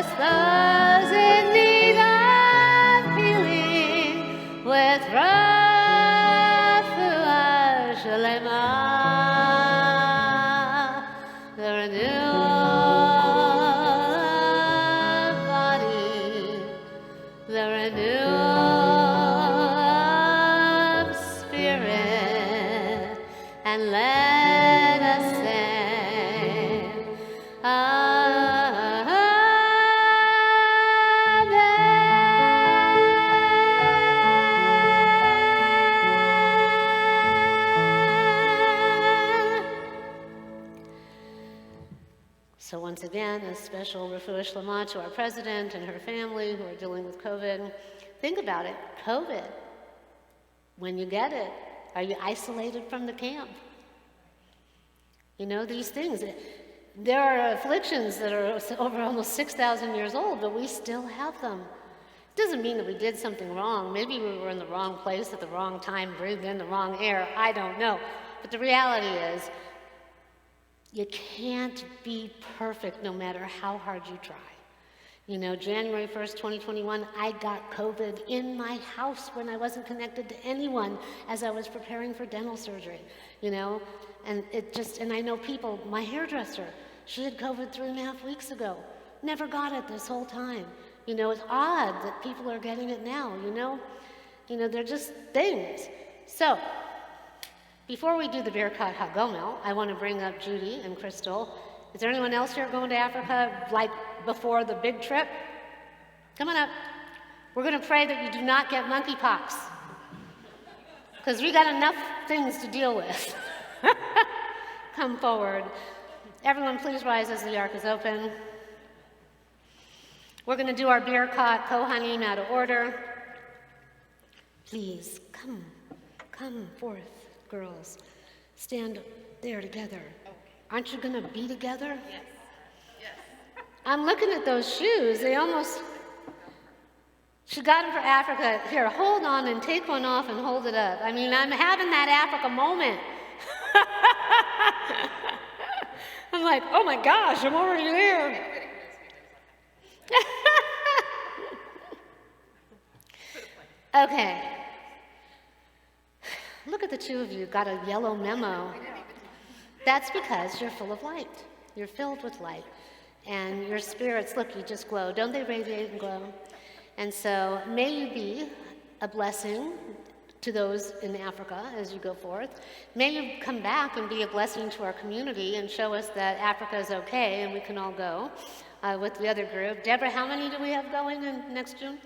bless those in need of healing with refuah shalema, the renewal of body, the renewal of spirit, and let us sing. So once again, a special refuah shlema to our president and her family who are dealing with COVID. Think about it, COVID. When you get it, are you isolated from the camp? You know, these things. There are afflictions that are over almost 6,000 years old, but we still have them. It doesn't mean that we did something wrong. Maybe we were in the wrong place at the wrong time, breathed in the wrong air. I don't know. But the reality is, you can't be perfect no matter how hard you try. You know, January 1st, 2021, I got COVID in my house when I wasn't connected to anyone as I was preparing for dental surgery, you know? And and I know people, my hairdresser, she had COVID 3.5 weeks ago. Never got it this whole time. You know, it's odd that people are getting it now, you know? You know, they're just things. So, before we do the Birkat HaGomel, I want to bring up Judy and Crystal. Is there anyone else here going to Africa, like before the big trip? Come on up. We're going to pray that you do not get monkeypox, because we got enough things to deal with. Come forward. Everyone, please rise as the ark is open. We're going to do our Birkat Kohanim out of order. Please, come forth. Girls, stand there together. Aren't you going to be together? Yes. Yes. I'm looking at those shoes. They almost... She got them for Africa. Here, hold on and take one off and hold it up. I mean, I'm having that Africa moment. I'm like, oh my gosh, I'm already there. Okay. Look at the two of you, got a yellow memo. That's because you're full of light. You're filled with light. And your spirits, look, you just glow. Don't they radiate and glow? And so may you be a blessing to those in Africa as you go forth. May you come back and be a blessing to our community and show us that Africa is okay and we can all go with the other group. Deborah, how many do we have going in next June?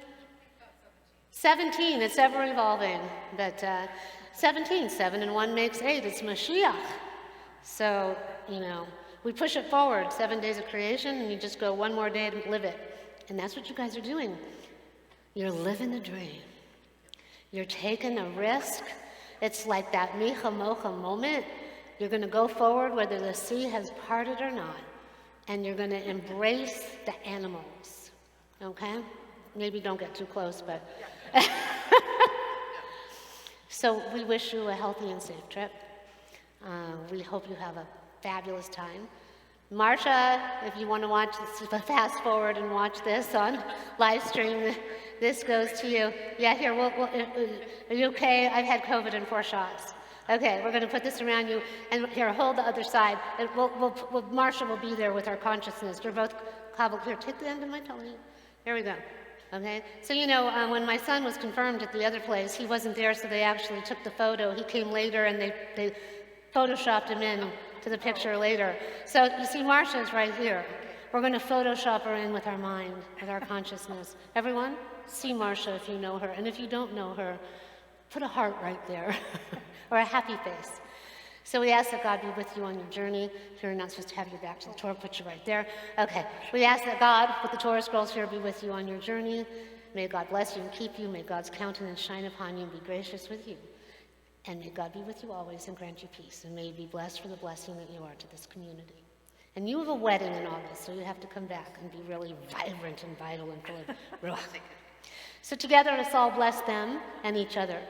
17. It's ever evolving. But 17, 7 and 1 makes 8. It's Mashiach. So, you know, we push it forward, 7 days of creation, and you just go one more day to live it. And that's what you guys are doing. You're living the dream. You're taking a risk. It's like that Micha Mocha moment. You're going to go forward whether the sea has parted or not. And you're going to embrace the animals. Okay? Maybe don't get too close, but... So we wish you a healthy and safe trip. We hope you have a fabulous time. Marsha, if you want to watch this, fast forward and watch this on live stream, this goes to you. Yeah, here, are you okay? I've had COVID in 4 shots. Okay, we're going to put this around you, and here, hold the other side. And Marsha will be there with our consciousness. You're both cobbled. Here, take the end of my tongue. Here we go. Okay, so you know, when my son was confirmed at the other place, he wasn't there, so they actually took the photo. He came later, and they photoshopped him in to the picture later. So you see, Marsha's right here. We're going to Photoshop her in with our mind, with our consciousness. Everyone, see Marsha if you know her, and if you don't know her, put a heart right there, or a happy face. So we ask that God be with you on your journey. If you're not supposed to have your back to the Torah, put you right there. Okay, we ask that God, with the Torah scrolls here, be with you on your journey. May God bless you and keep you. May God's countenance shine upon you and be gracious with you. And may God be with you always and grant you peace. And may you be blessed for the blessing that you are to this community. And you have a wedding in August, so you have to come back and be really vibrant and vital and full of ruach. So together, let's all bless them and each other.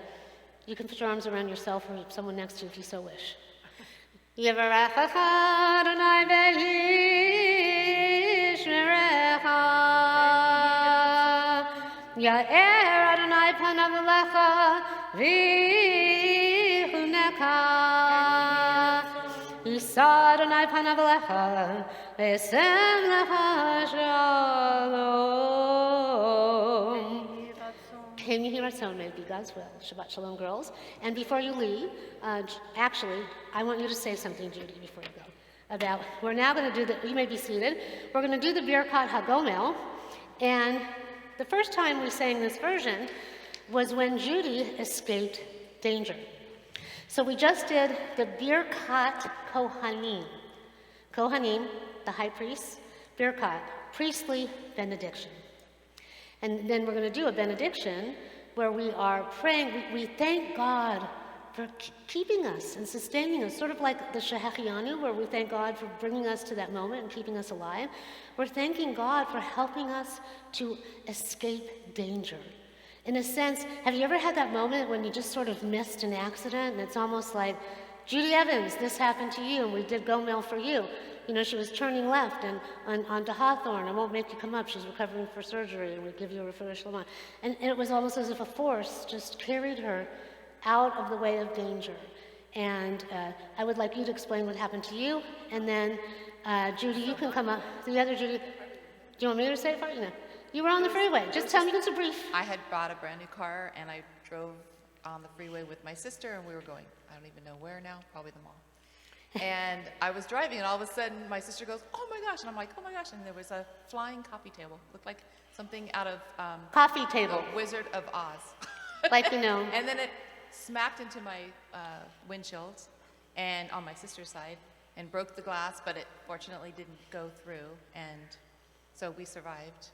You can put your arms around yourself or someone next to you if you so wish. Yevarechecha Adonai v'yishmerecha. v'chuneka. Yisa Adonai panav elecha, v'yasem lecha shalom. Can you hear us? So may it be God's will. Shabbat shalom, girls. And before you leave, actually, I want you to say something, Judy, before you go. We're now going to do you may be seated. We're going to do the Birkat HaGomel. And the first time we sang this version was when Judy escaped danger. So we just did the Birkat Kohanim. Kohanim, the high priests, Birkat, priestly benediction. And then we're going to do a benediction where we are praying. We thank God for keeping us and sustaining us, sort of like the Shehechianu, where we thank God for bringing us to that moment and keeping us alive. We're thanking God for helping us to escape danger. In a sense, have you ever had that moment when you just sort of missed an accident and it's almost like, Judy Evans, this happened to you and we did Gomel for you. You know, she was turning left and onto Hawthorne. I won't make you come up. She's recovering for surgery and we give you a refuah shlema. And it was almost as if a force just carried her out of the way of danger. And I would like you to explain what happened to you. And then, Judy, you can come up. The other Judy, do you want me to say it for you? No. You were on the freeway. Just tell me it's a brief. I had bought a brand new car and I drove on the freeway with my sister and we were going, I don't even know where now, probably the mall. And I was driving and all of a sudden my sister goes, oh my gosh, and I'm like, oh my gosh, and there was a flying coffee table. Looked like something out of Coffee table. The Wizard of Oz. Like, you know. And then it smacked into my windshield and on my sister's side and broke the glass, but it fortunately didn't go through, and so we survived.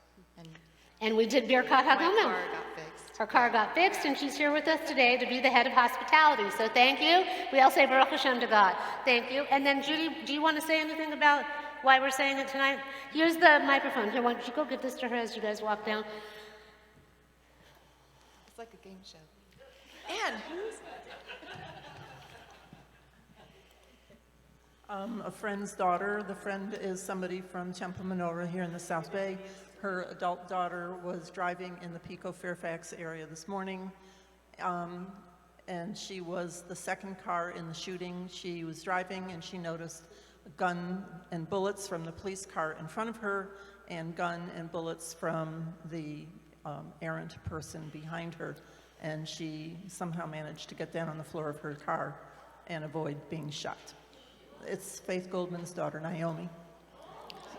And we did Birkat My HaGomel. car got fixed. Her car got fixed, and she's here with us today to be the head of hospitality. So thank you. We all say Baruch Hashem to God. Thank you. And then, Judy, do you want to say anything about why we're saying it tonight? Here's the microphone. Here, why don't you go give this to her as you guys walk down? It's like a game show. And who's... A friend's daughter. The friend is somebody from Temple Menorah here in the South Bay. Her adult daughter was driving in the Pico Fairfax area this morning, and she was the second car in the shooting. She was driving and she noticed a gun and bullets from the police car in front of her and gun and bullets from the errant person behind her, and she somehow managed to get down on the floor of her car and avoid being shot. It's Faith Goldman's daughter, Naomi.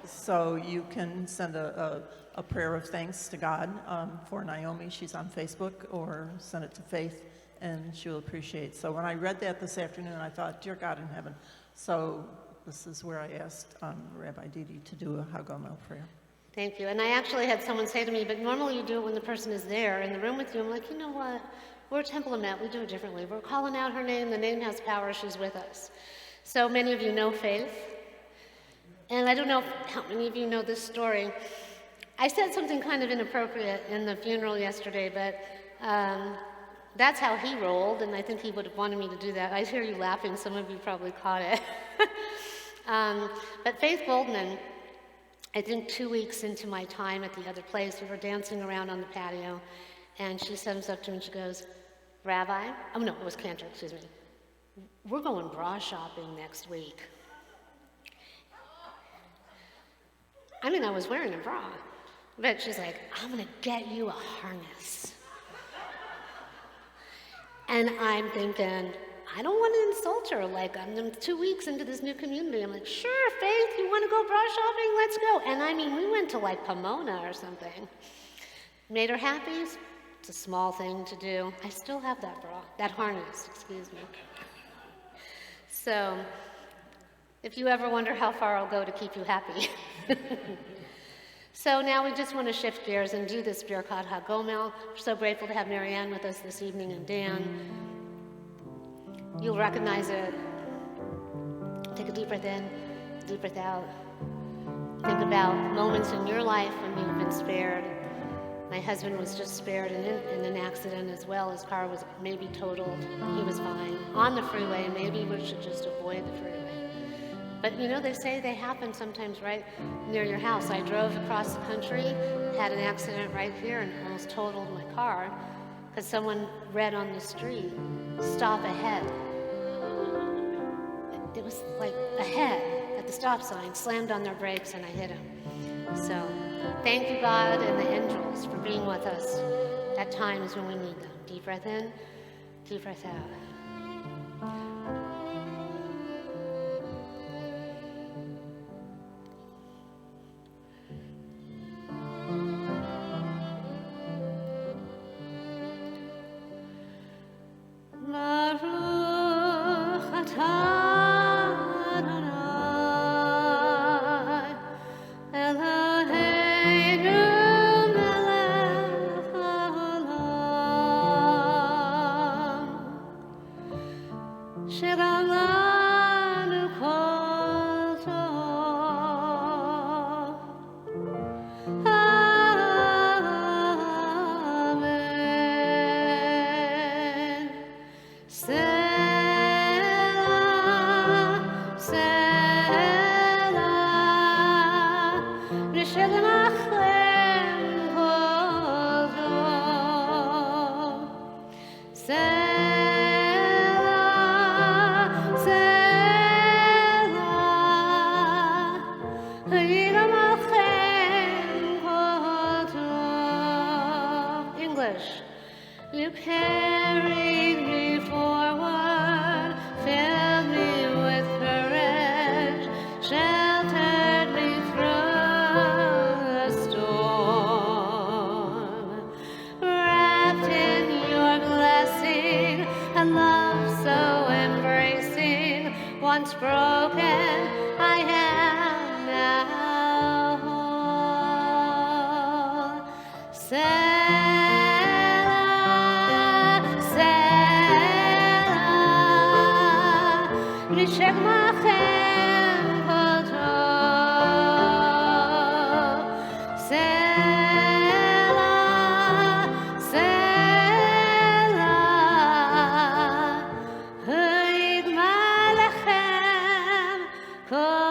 So you can send a prayer of thanks to God for Naomi. She's on Facebook, or send it to Faith, and she'll appreciate. So when I read that this afternoon, I thought, dear God in heaven. So this is where I asked Rabbi Didi to do a Hagomel prayer. Thank you. And I actually had someone say to me, but normally you do it when the person is there in the room with you. I'm like, you know what? We're Temple Emet. We do it differently. We're calling out her name. The name has power. She's with us. So many of you know Faith. And I don't know how many of you know this story. I said something kind of inappropriate in the funeral yesterday, but that's how he rolled, and I think he would have wanted me to do that. I hear you laughing. Some of you probably caught it. But Faith Goldman, I think 2 weeks into my time at the other place, we were dancing around on the patio, and she comes up to me and she goes, Rabbi, oh no, it was Cantor, excuse me. We're going bra shopping next week. I mean, I was wearing a bra, but she's like, I'm gonna get you a harness. And I'm thinking, I don't want to insult her. Like, I'm 2 weeks into this new community. I'm like, sure, Faith, you want to go bra shopping? Let's go. And I mean, we went to like Pomona or something. Made her happy. It's a small thing to do. I still have that bra, that harness, excuse me. So, if you ever wonder how far I'll go to keep you happy. So now we just want to shift gears and do this Birkat HaGomel. We're so grateful to have Marianne with us this evening, and Dan. You'll recognize it. Take a deep breath in, deep breath out. Think about moments in your life when you've been spared. My husband was just spared in an accident as well. His car was maybe totaled. He was fine. On the freeway, maybe we should just avoid the freeway. But you know, they say they happen sometimes right near your house. I drove across the country, had an accident right here and almost totaled my car. because someone read on the street, "Stop ahead." It was like ahead at the stop sign, slammed on their brakes, and I hit him. So thank you, God and the angels, for being with us at times when we need them. Deep breath in, deep breath out. Baruch atah Adonai, Eloheinu melech haolam, she'gam lanu kol tov. Amen. Selah, Selah, Rishem Achem kol tov. Selah, Selah, Rishem Achem kol tov. English. You carried me forward, filled me with courage, sheltered me through the storm. Wrapped in your blessing, a love so embracing, once broken, I am now whole. Rishem Achem kol tov. Selah, Selah, Ha'igmar lechem kol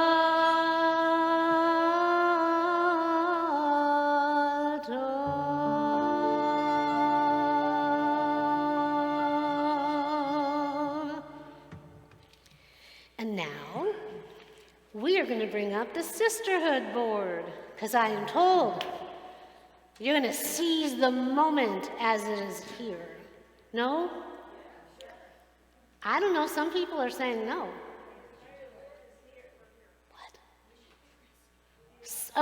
tov. And now, we are going to bring up the Sisterhood board, because I am told you're going to seize the moment as it is here. No? I don't know, some people are saying no. What?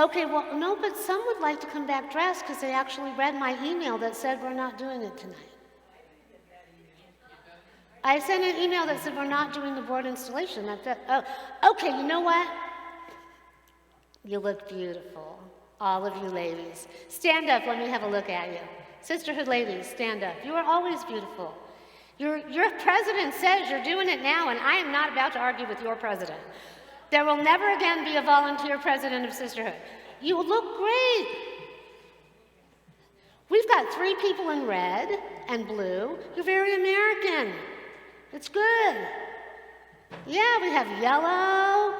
Okay, well, no, but some would like to come back dressed because they actually read my email that said we're not doing it tonight. I sent an email that said we're not doing the board installation. Oh, okay, you know what? You look beautiful, all of you ladies. Stand up, let me have a look at you. Sisterhood ladies, stand up. You are always beautiful. Your president says you're doing it now, and I am not about to argue with your president. There will never again be a volunteer president of Sisterhood. You look great. We've got 3 people in red and blue. You're very American. It's good. Yeah, we have yellow.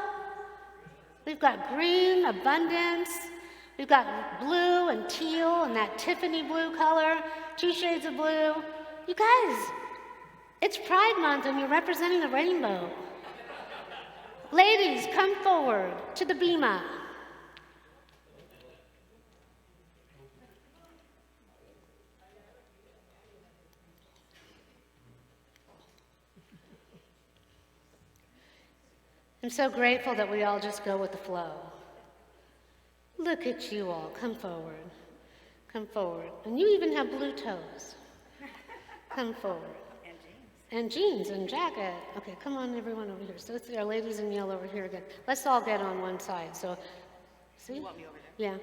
We've got green, abundance. We've got blue and teal and that Tiffany blue color, 2 shades of blue. You guys, it's Pride Month and you're representing the rainbow. Ladies, come forward to the bima. I'm so grateful that we all just go with the flow. Look at you all. Come forward. Come forward. And you even have blue toes. Come forward. And jeans and jacket. Okay, come on, everyone over here. So let's see our ladies in yellow over here again. Let's all get on one side. So, see? You want me over there? Yeah.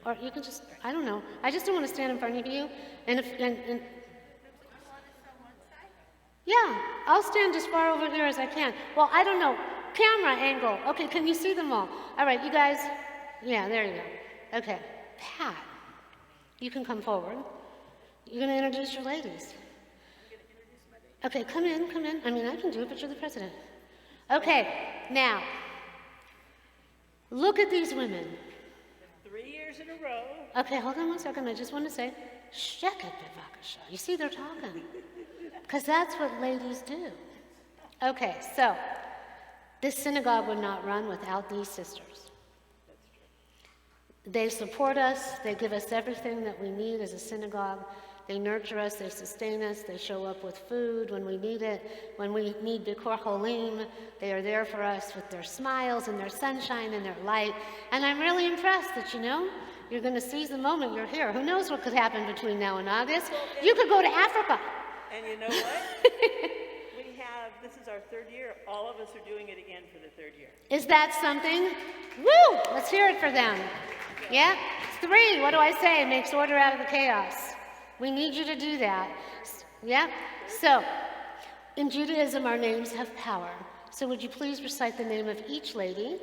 Or you can just, I don't know. I just don't want to stand in front of you. And yeah, I'll stand as far over here as I can. Well, I don't know. Camera angle. Okay, can you see them all? All right, you guys. Yeah, there you go. Okay, Pat, you can come forward. You're going to introduce your ladies. Okay, come in, come in. I mean, I can do it, but you're the president. Okay, now, look at these women. 3 years in a row. Okay, hold on one second. I just want to say, Sheket Bivak. Behaalotcha. You see, they're talking. Because that's what ladies do. Okay, so this synagogue would not run without these sisters. They support us. They give us everything that we need as a synagogue. They nurture us. They sustain us. They show up with food when we need it. When we need Bikor Cholim, they are there for us with their smiles and their sunshine and their light. And I'm really impressed that, you're going to seize the moment you're here. Who knows what could happen between now and August? You could go to Africa. And you know what? This is our third year. All of us are doing it again for the third year. Is that something? Woo! Let's hear it for them. Yeah? 3, what do I say? Makes order out of the chaos. We need you to do that. Yeah? So, in Judaism, our names have power. So would you please recite the name of each lady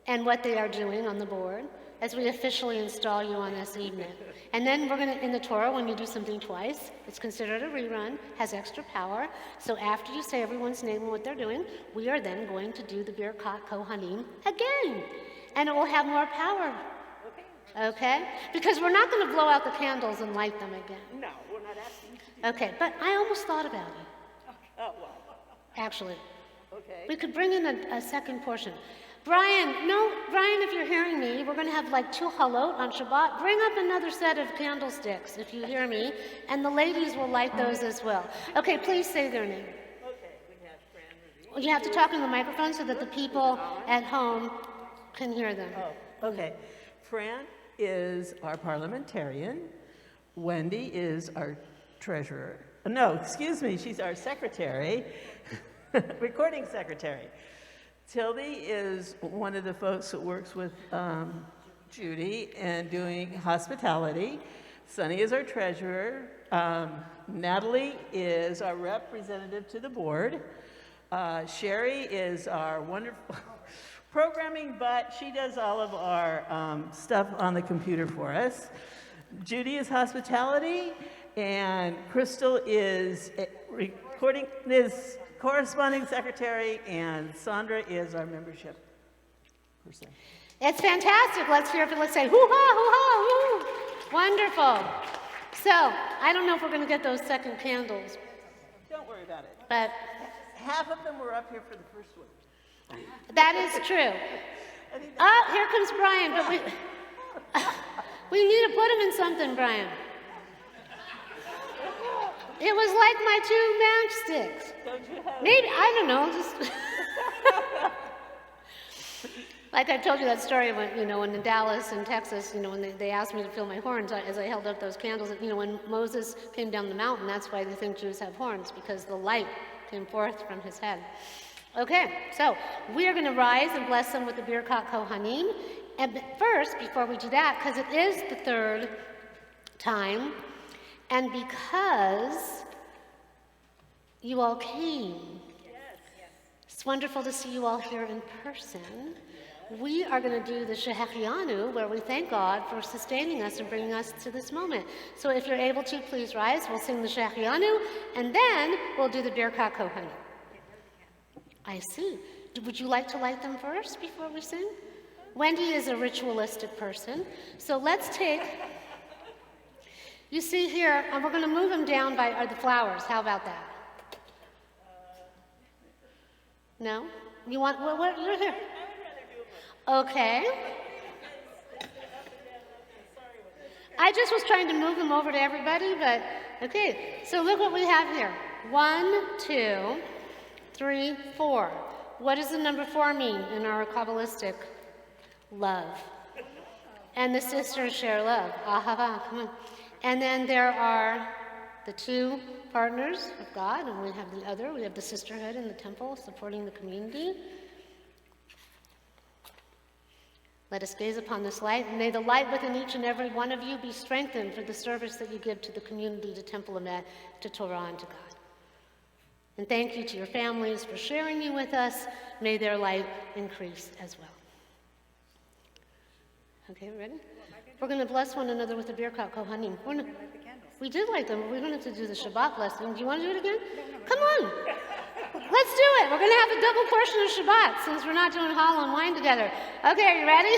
and what they are doing on the board as we officially install you on this evening. And then we're going to, in the Torah, when you do something twice, it's considered a rerun, has extra power. So after you say everyone's name and what they're doing, we are then going to do the Birkat Kohanim again. And it will have more power. Okay? Because we're not going to blow out the candles and light them again. No, we're not asking you to do Okay, but I almost thought about it, that. Oh, well, actually. okay. We could bring in a second portion. Brian, if you're hearing me, we're going to have like 2 halot on Shabbat. Bring up another set of candlesticks, if you hear me, and the ladies will light those as well. Okay, please say their name. Okay, we have Fran Ravine. Well, you have to talk in the microphone so that the people at home can hear them. Oh, okay. Fran is our parliamentarian. Wendy is our treasurer. No, excuse me, she's our secretary, recording secretary. Tildy is one of the folks that works with Judy and doing hospitality. Sunny is our treasurer. Natalie is our representative to the board. Sherry is our wonderful programming, but she does all of our stuff on the computer for us. Judy is hospitality, and Crystal is corresponding secretary, and Sandra is our membership person. It's fantastic. Let's hear it. Let's say hoo-ha, hoo-ha, woo. Wonderful. So, I don't know if we're going to get those second candles, Don't worry about it. but Half of them were up here for the first one. that is true. I think Oh, here comes Brian, but we need to put him in something, Brian. It was like my 2 matchsticks. don't you have Maybe, I don't know, just... Like I told you that story when, when in Dallas and Texas, when they asked me to fill my horns as I held up those candles, when Moses came down the mountain, that's why they think Jews have horns, because the light came forth from his head. Okay, so we are going to rise and bless them with the Birkat Kohanim. And first, before we do that, because it is the 3rd time, and because you all came, it's wonderful to see you all here in person. We are going to do the Shehechianu, where we thank God for sustaining us and bringing us to this moment. So if you're able to, please rise. We'll sing the Shehechianu, and then we'll do the Birkat Kohanim. I see. Would you like to light them first before we sing? Wendy is a ritualistic person. So let's take... You see here, and we're going to move them down by the flowers. How about that? No? You want, what, you're here. Okay. I just was trying to move them over to everybody, but, okay. So look what we have here. 1, 2, 3, 4. What does the number 4 mean in our Kabbalistic? Love. And the sisters share love. Ahava, come on. And then there are the 2 partners of God, and we have the other. We have the sisterhood in the temple supporting the community. Let us gaze upon this light, and may the light within each and every one of you be strengthened for the service that you give to the community, to Temple Emet, to Torah, and to God. And thank you to your families for sharing you with us. May their light increase as well. Okay, ready? We're going to bless one another with the Birkat Kohanim. We did light them, but we're going to do the Shabbat blessing. Do you want to do it again? Come on. Let's do it. We're going to have a double portion of Shabbat since we're not doing challah and wine together. Okay, are you ready?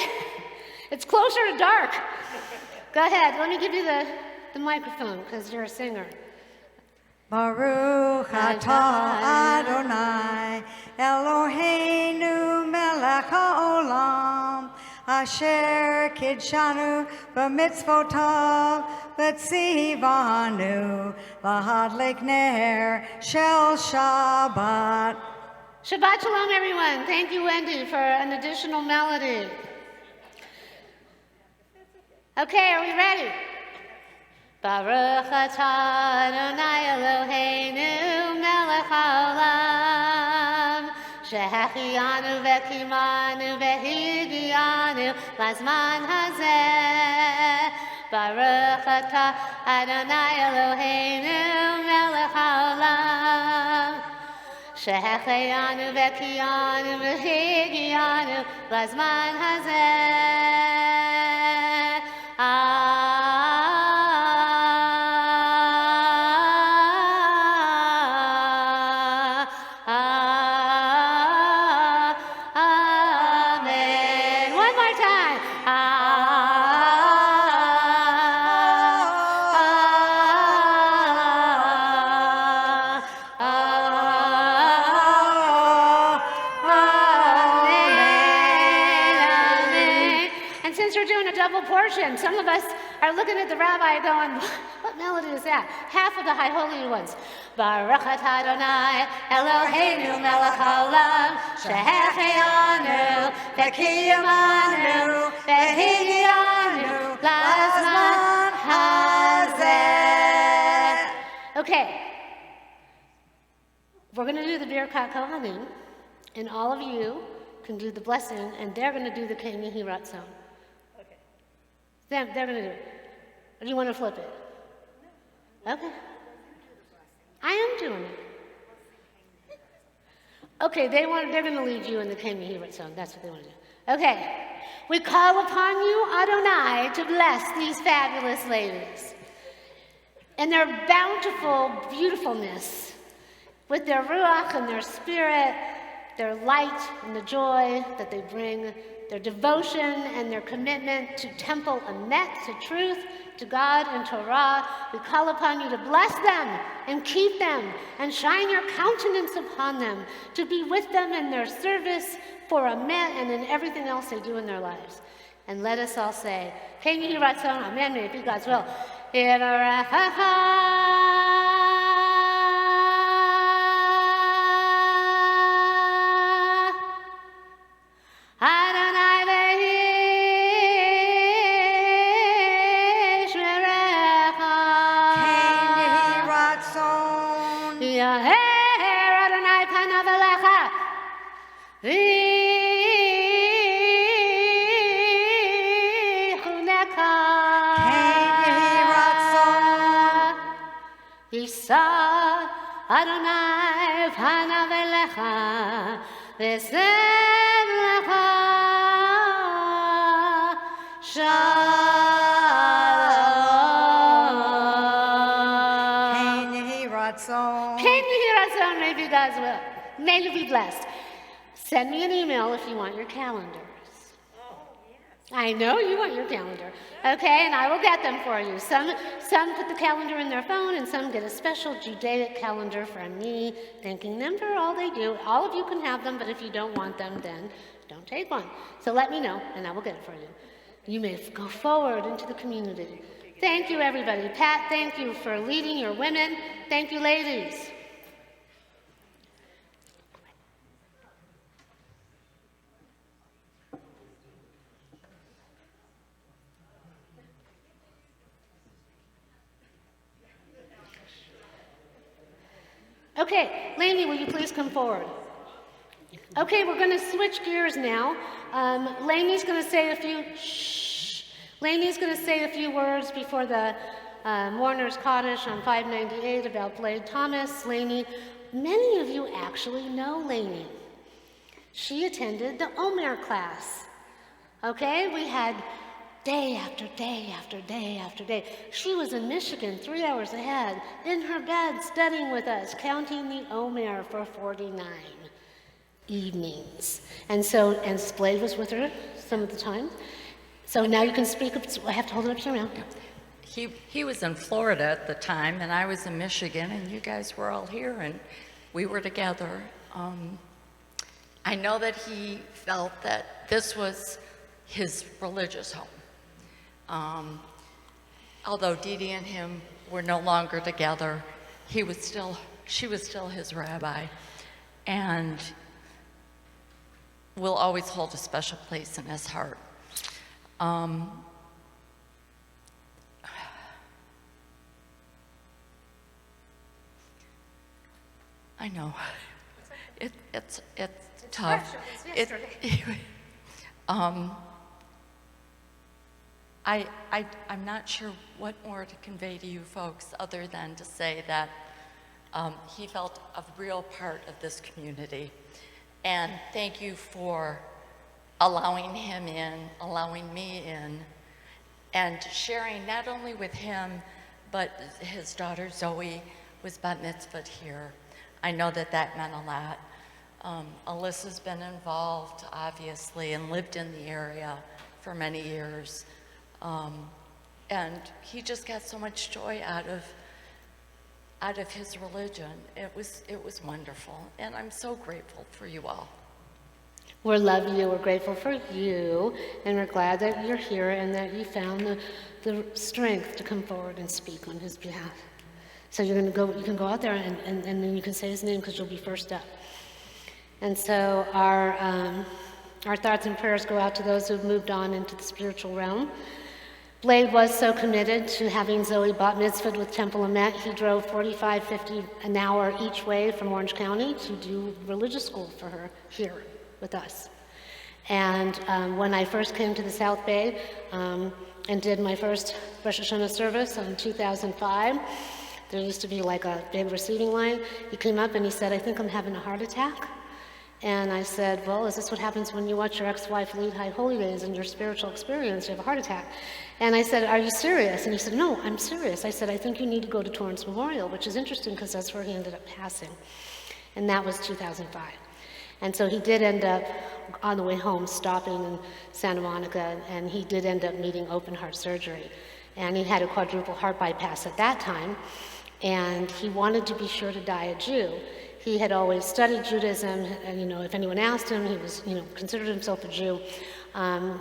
It's closer to dark. Go ahead. Let me give you the the microphone because you're a singer. Baruch atah Adonai Eloheinu melech haolam asher kidshanu b'mitzvotav v'tzivanu lahadlik ner shel Shabbat. Shabbat shalom, everyone. Thank you, Wendy, for an additional melody. Okay, are we ready? Baruch atah Adonai Eloheinu melech haolam shehachianu v'kimanu v'higianu lazman hazeh. Baruch atah Adonai Eloheinu melech haolam shehachianu v'kimanu v'higianu lazman hazeh. Portion. Some of us are looking at the rabbi going, what melody is that? Half of the high holy ones. Baruch atah Adonai Eloheinu melech haolam shehachianu v'kiyamanu v'higianu lazman hazeh. Okay. We're going to do the Birkat Kohanim, and all of you can do the blessing, and they're going to do the Ken Yehi Ratzon. They're going to do it. Or do you want to flip it? Okay. I am doing it. Okay, they're going to lead you in the Ken Yehi Ratzon. That's what they want to do. Okay. We call upon you, Adonai, to bless these fabulous ladies and their bountiful beautifulness with their ruach and their spirit, their light and the joy that they bring, their devotion and their commitment to Temple Emet, to truth, to God and Torah. We call upon you to bless them and keep them and shine your countenance upon them, to be with them in their service for Emet and in everything else they do in their lives. And let us all say, Ken Yehi Ratzon, Amen, may it be God's will. Adonai panav elecha v'sem lecha shalom. Ken Yehi Ratzon. Ken Yehi Ratzon, may be God's will. May you be blessed. Send me an email if you want your calendars. I know you want your calendar. Okay, and I will get them for you. Some put the calendar in their phone, and some get a special Judaic calendar from me, thanking them for all they do. All of you can have them, but if you don't want them, then don't take one. So let me know, and I will get it for you. You may go forward into the community. Thank you, everybody. Pat, thank you for leading your women. Thank you, ladies. Okay, Lainey, will you please come forward? Okay, we're going to switch gears now. Lainey's going to say a few. Lainey's going to say a few words before the mourner's Kaddish on 598 about Blade Thomas. Lainey, many of you actually know Lainey. She attended the Omer class. Okay, we had day after day after day after day. She was in Michigan 3 hours ahead, in her bed, studying with us, counting the Omer for 49 evenings. And Blade was with her some of the time. So now you can speak up. I have to hold it up to your mouth. he was in Florida at the time, and I was in Michigan, and you guys were all here, and we were together. I know that he felt that this was his religious home. Although Dee Dee and him were no longer together, she was still his rabbi, and will always hold a special place in his heart. I know, it's tough. I'm not sure what more to convey to you folks other than to say that he felt a real part of this community. And thank you for allowing him in, allowing me in, and sharing not only with him, but his daughter Zoe was bat mitzvahed here. I know that that meant a lot. Alyssa's been involved, obviously, and lived in the area for many years. And he just got so much joy out of his religion. It was wonderful, and I'm so grateful for you all. We love you, we're grateful for you, and we're glad that you're here and that you found the strength to come forward and speak on his behalf. So you can go out there and then you can say his name because you'll be first up. And so our thoughts and prayers go out to those who've moved on into the spiritual realm. Blade was so committed to having Zoe bat mitzvahed with Temple Emet, he drove 45, 50 an hour each way from Orange County to do religious school for her here with us. And when I first came to the South Bay and did my first Rosh Hashanah service in 2005, there used to be like a big receiving line. He came up and he said, "I think I'm having a heart attack." And I said, "Well, is this what happens when you watch your ex-wife lead High Holy Days in your spiritual experience? You have a heart attack." And I said, "Are you serious?" And he said, "No, I'm serious." I said, "I think you need to go to Torrance Memorial," which is interesting because that's where he ended up passing. And that was 2005. And so he did end up, on the way home, stopping in Santa Monica, and he did end up needing open heart surgery. And he had a quadruple heart bypass at that time, and he wanted to be sure to die a Jew. He had always studied Judaism, and if anyone asked him, he was, considered himself a Jew.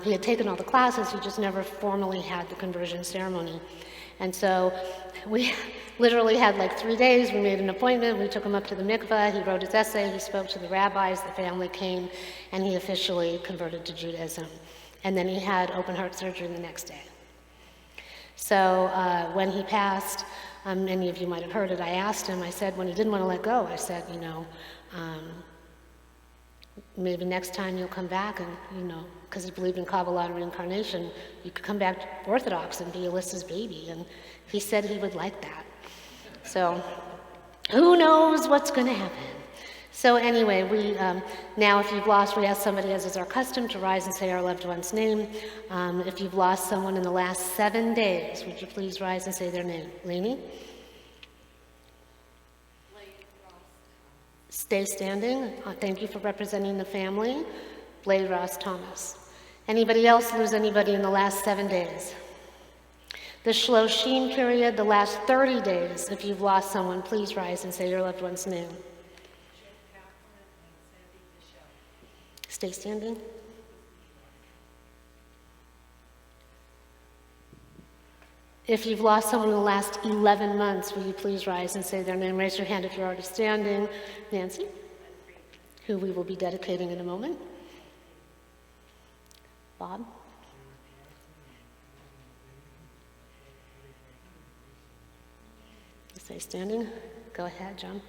He had taken all the classes, he just never formally had the conversion ceremony. And so we literally had like 3 days, we made an appointment, we took him up to the mikveh, he wrote his essay, he spoke to the rabbis, the family came, and he officially converted to Judaism. And then he had open heart surgery the next day. So when he passed, many of you might have heard it, I asked him, I said, when he didn't want to let go, I said, maybe next time you'll come back and, because he believed in Kabbalah and reincarnation, you could come back Orthodox and be Alyssa's baby. And he said he would like that. So who knows what's going to happen. So anyway, we now if you've lost, we ask somebody, as is our custom, to rise and say our loved one's name. If you've lost someone in the last 7 days, would you please rise and say their name? Lainey? Stay standing. Thank you for representing the family. Blade Ross Thomas. Anybody else lose anybody in the last 7 days? The Shloshim period, the last 30 days, if you've lost someone, please rise and say your loved one's name. Stay standing. If you've lost someone in the last 11 months, will you please rise and say their name? Raise your hand if you're already standing. Nancy, who we will be dedicating in a moment. Bob. Stay standing. Go ahead, John.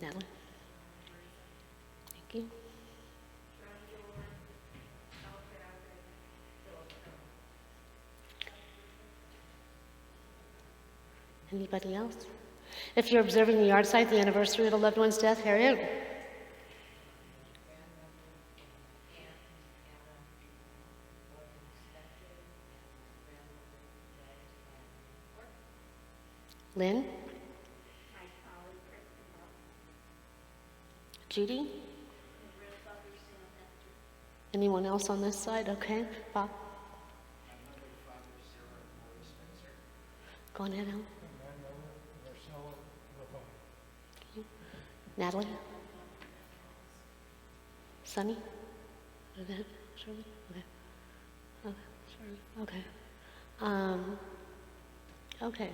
Natalie. Thank you. Anybody else? If you're observing the yard site, the anniversary of a loved one's death, Harriet. Lynn? Judy? Anyone else on this side? Okay, Bob? Go on ahead, Al. Natalie? Sunny? Okay, Shirley? Okay. Okay, Shirley. Okay. Okay.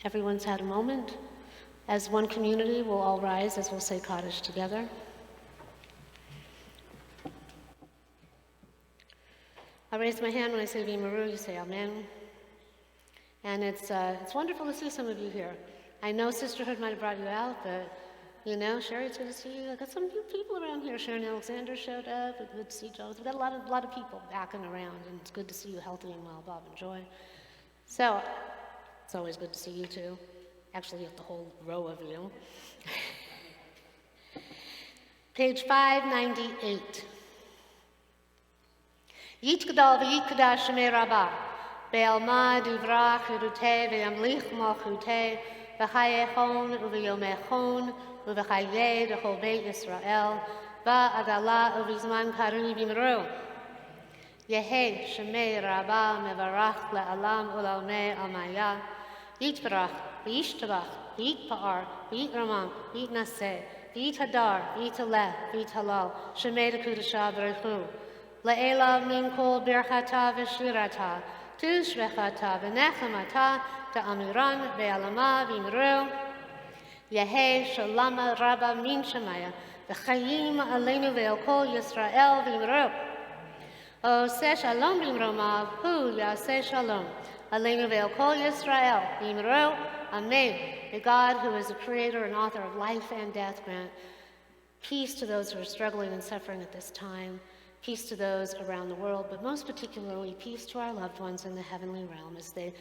Everyone's had a moment. As one community, we'll all rise as we'll say Kaddish together. I raise my hand when I say V'Maru, you say Amen. And it's wonderful to see some of you here. I know Sisterhood might have brought you out, but you know, Sherry, it's good to see you. I got some new people around here. Sharon Alexander showed up. It's good to see Joe. We've got a lot of people back and around, and it's good to see you healthy and well, Bob and Joy. So, it's always good to see you too. Actually, the whole row of you. Page 598. Yit Gadol v'yit Kadash Shemei Rabbah, Be'alma divrach Yudute ve'yamlich malchute, v'chayechon u'v'yomechon, u'v'chayeh d'chol Beit Yisrael, va'adala u'v'zman kari v'imru. Yehei Shemei Rabbah mevarach le'alam u'lalmei amaya, Yitbarach, v'yishtabach, v'yitpa'ar, v'yitramam, v'yitnaseh, v'yithadar, v'yithaleh, v'yithalal, Shemei d'kudashah b'rechu. La'elav min kol birchata v'shirata, tushvechata v'nechamata, ta'amiran ve'alama v'imru. Yehei shalama rabba min shemaya, v'chayim aleinu ve'el kol Yisrael v'imru. O se shalom v'imromav, hu yaseh shalom, aleinu ve'el kol Yisrael v'imru. Amen. May God, who is the creator and author of life and death, grant peace to those who are struggling and suffering at this time. Peace to those around the world, but most particularly peace to our loved ones in the heavenly realm as they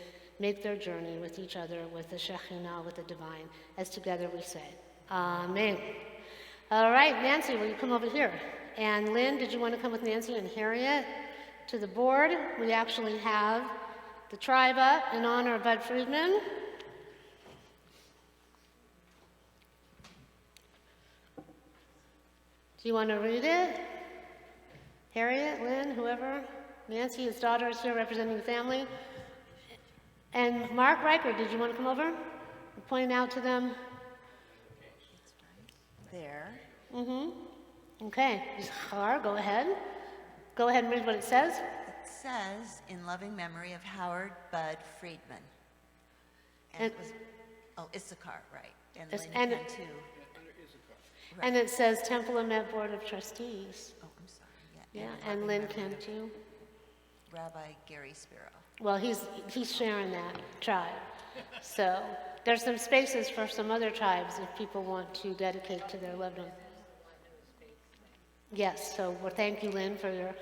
make their journey with each other, with the Shekhinah, with the divine, as together we say, Amen. All right, Nancy, will you come over here? And Lynn, did you want to come with Nancy and Harriet to the board? We actually have the tribe up in honor of Bud Friedman. Do you want to read it? Harriet, Lynn, whoever, Nancy, his daughter is here representing the family. And Mark Riker, did you want to come over and point out to them? There. Mm-hmm. Okay, Har, go ahead. Go ahead and read what it says. It says, in loving memory of Howard Bud Friedman. And it was, oh, Issachar, right. And Lynn and- can too. Right. And it says Temple Emet Board of Trustees. Oh, I'm sorry, Yeah, in and loving Lynn memory can of too. Rabbi Gary Spiro. Well, he's sharing that tribe. So there's some spaces for some other tribes if people want to dedicate to their loved one. Yes, so well, thank you, Lynn, for your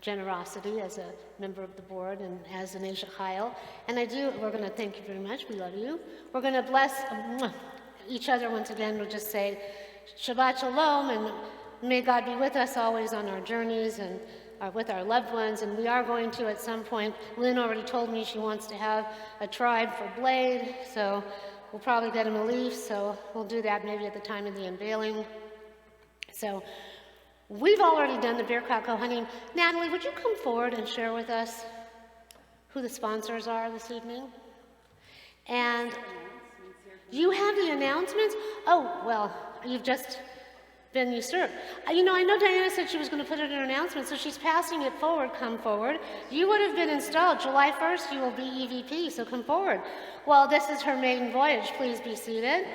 generosity as a member of the board and as an Asia Chayil. And we're going to thank you very much. We love you. We're going to bless each other once again. We'll just say Shabbat Shalom, and may God be with us always on our journeys and with our loved ones. And we are going to, at some point, Lynn already told me she wants to have a tribe for Blade, so we'll probably get him a leaf, so we'll do that maybe at the time of the unveiling. So we've already done the Birkat Kohanim. Natalie, would you come forward and share with us who the sponsors are this evening? And you have the announcements? Oh, well, you've just been usurped. You know, I know Diana said she was going to put it in her announcement, so she's passing it forward. Come forward. You would have been installed. July 1st, you will be EVP, so come forward. Well, this is her maiden voyage. Please be seated.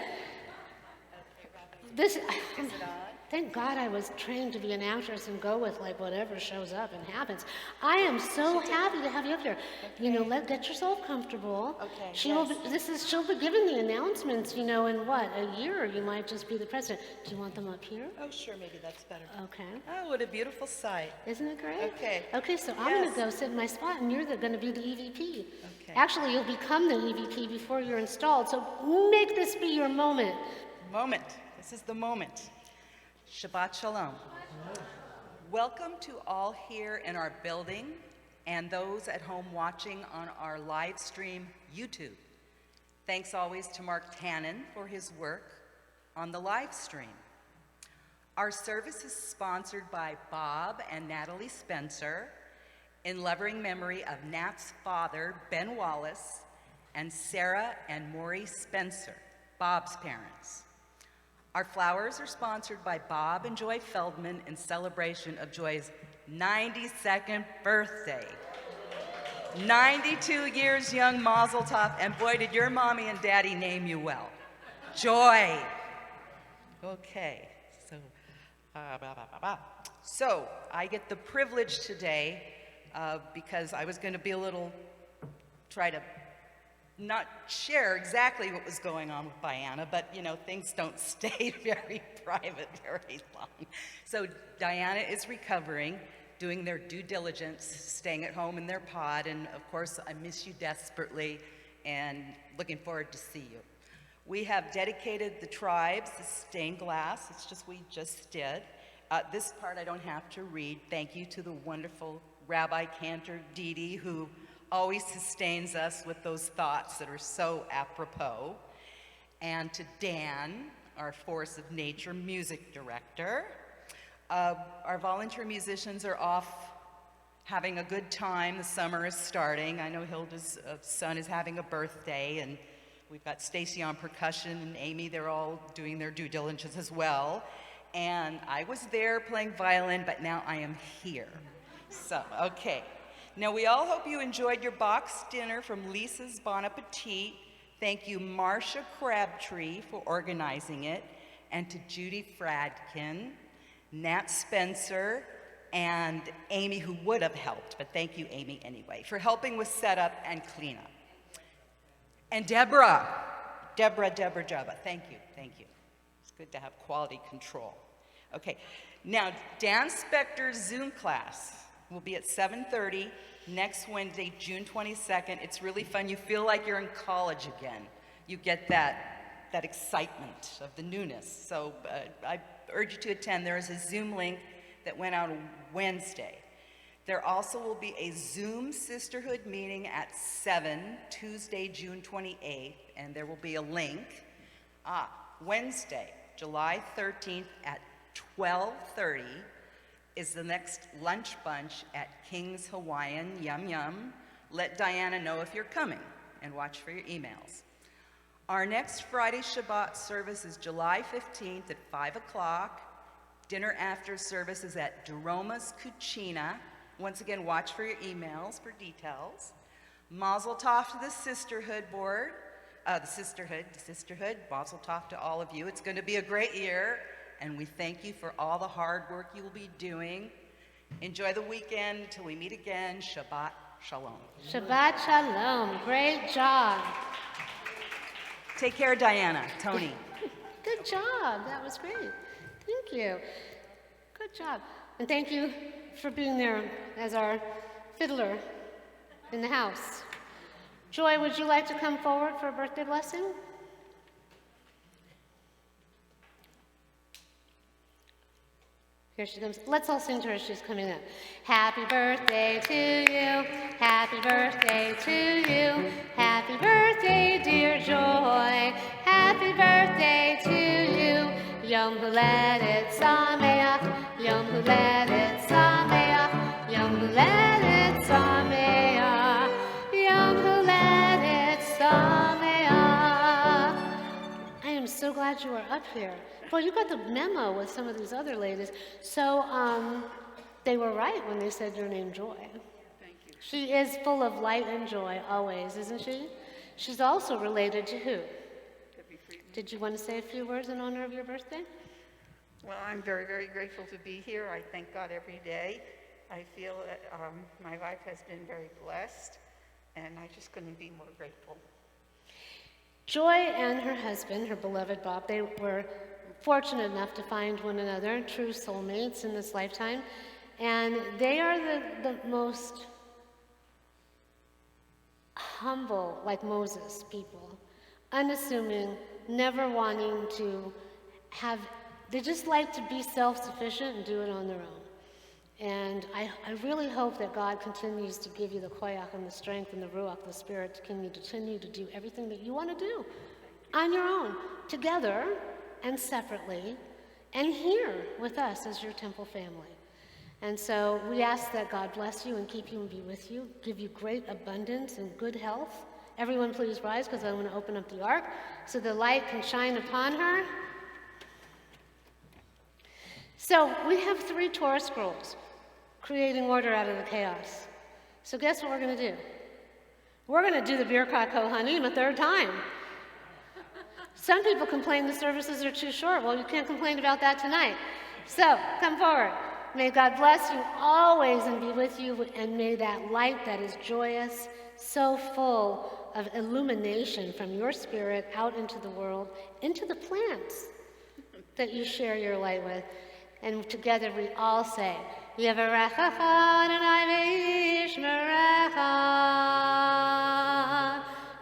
Thank God I was trained to be an actress and go with like whatever shows up and happens. I am so happy to have you up here. You know, get yourself comfortable. Okay, She'll be giving the announcements, you know, in what, a year you might just be the president. Do you want them up here? Oh, sure, maybe that's better. Okay. Oh, what a beautiful sight. Isn't it great? Okay. Okay, so I'm going Yes. to go sit in my spot and you're going to be the EVP. Okay. Actually, you'll become the EVP before you're installed, so make this be your moment. Moment. This is the moment. Shabbat Shalom. Welcome to all here in our building and those at home watching on our live stream YouTube. Thanks always to Mark Tannen for his work on the live stream. Our service is sponsored by Bob and Natalie Spencer in loving memory of Nat's father, Ben Wallace, and Sarah and Maury Spencer, Bob's parents. Our flowers are sponsored by Bob and Joy Feldman in celebration of Joy's 92nd birthday. 92 years young, Mazel Tov, and boy, did your mommy and daddy name you well. Joy. Okay, so I get the privilege today, because I was going to be try to not share exactly what was going on with Diana, but things don't stay very private very long. So Diana is recovering, doing their due diligence, staying at home in their pod, and of course I miss you desperately and looking forward to see you. We have dedicated the tribes, the stained glass, we just did. This part I don't have to read. Thank you to the wonderful Rabbi Cantor Didi, who always sustains us with those thoughts that are so apropos. And to Dan, our Force of Nature music director. Our volunteer musicians are off having a good time. The summer is starting. I know Hilda's son is having a birthday, and we've got Stacy on percussion and Amy, they're all doing their due diligence as well. And I was there playing violin, but now I am here. So, okay. Now, we all hope you enjoyed your box dinner from Lisa's Bon Appetit. Thank you, Marcia Crabtree, for organizing it, and to Judy Fradkin, Nat Spencer, and Amy, who would have helped, but thank you, Amy, anyway, for helping with setup and cleanup. And Deborah, thank you. It's good to have quality control. Okay, now, Dan Spector's Zoom class will be at 7:30 next Wednesday, June 22nd. It's really fun. You feel like you're in college again. You get that excitement of the newness. So I urge you to attend. There is a Zoom link that went out Wednesday. There also will be a Zoom Sisterhood meeting at 7, Tuesday, June 28th, and there will be a link. Wednesday, July 13th at 12:30 is the next lunch bunch at King's Hawaiian, yum yum. Let Diana know if you're coming, and watch for your emails. Our next Friday Shabbat service is July 15th at 5 o'clock. Dinner after service is at Daroma's Cucina. Once again, watch for your emails for details. Mazel Tov to the Sisterhood board, the Sisterhood, Mazel Tov to all of you. It's going to be a great year, and we thank you for all the hard work you will be doing. Enjoy the weekend until we meet again. Shabbat Shalom. Shabbat Shalom. Great job. Take care, Diana. Tony. Good job. That was great. Thank you. Good job. And thank you for being there as our fiddler in the house. Joy, would you like to come forward for a birthday blessing? Here she comes. Let's all sing to her as she's coming up. Happy birthday to you. Happy birthday to you. Happy birthday, dear Joy. Happy birthday to you. Yom Huledet Sameach. Yom Huledet Sameach. Yom Huledet Sameach. Yom Huledet Sameach. I am so glad you are up here. Well, you got the memo with some of these other ladies. So they were right when they said your name, Joy. Thank you. She is full of light and joy always, isn't she? She's also related to who? Debbie Friedman. Did you want to say a few words in honor of your birthday? Well, I'm very, very grateful to be here. I thank God every day. I feel that my life has been very blessed, and I just couldn't be more grateful. Joy and her husband, her beloved Bob, they were fortunate enough to find one another, true soulmates in this lifetime. And they are the most humble, like Moses, people. Unassuming, never wanting to have, they just like to be self-sufficient and do it on their own. And I really hope that God continues to give you the koyach and the strength and the ruach, the spirit, to continue to do everything that you want to do on your own, together and separately, and here with us as your temple family. And so we ask that God bless you and keep you and be with you, give you great abundance and good health. Everyone please rise, because I want to open up the ark so the light can shine upon her. So we have 3 Torah scrolls, creating order out of the chaos. So guess what we're going to do? We're going to do the Birkat Kohanim a 3rd time. Some people complain the services are too short. Well, you can't complain about that tonight. So come forward. May God bless you always and be with you, and may that light that is joyous, so full of illumination from your spirit out into the world, into the plants that you share your light with. And together we all say, Yevarechecha Adonai v'yishmerecha,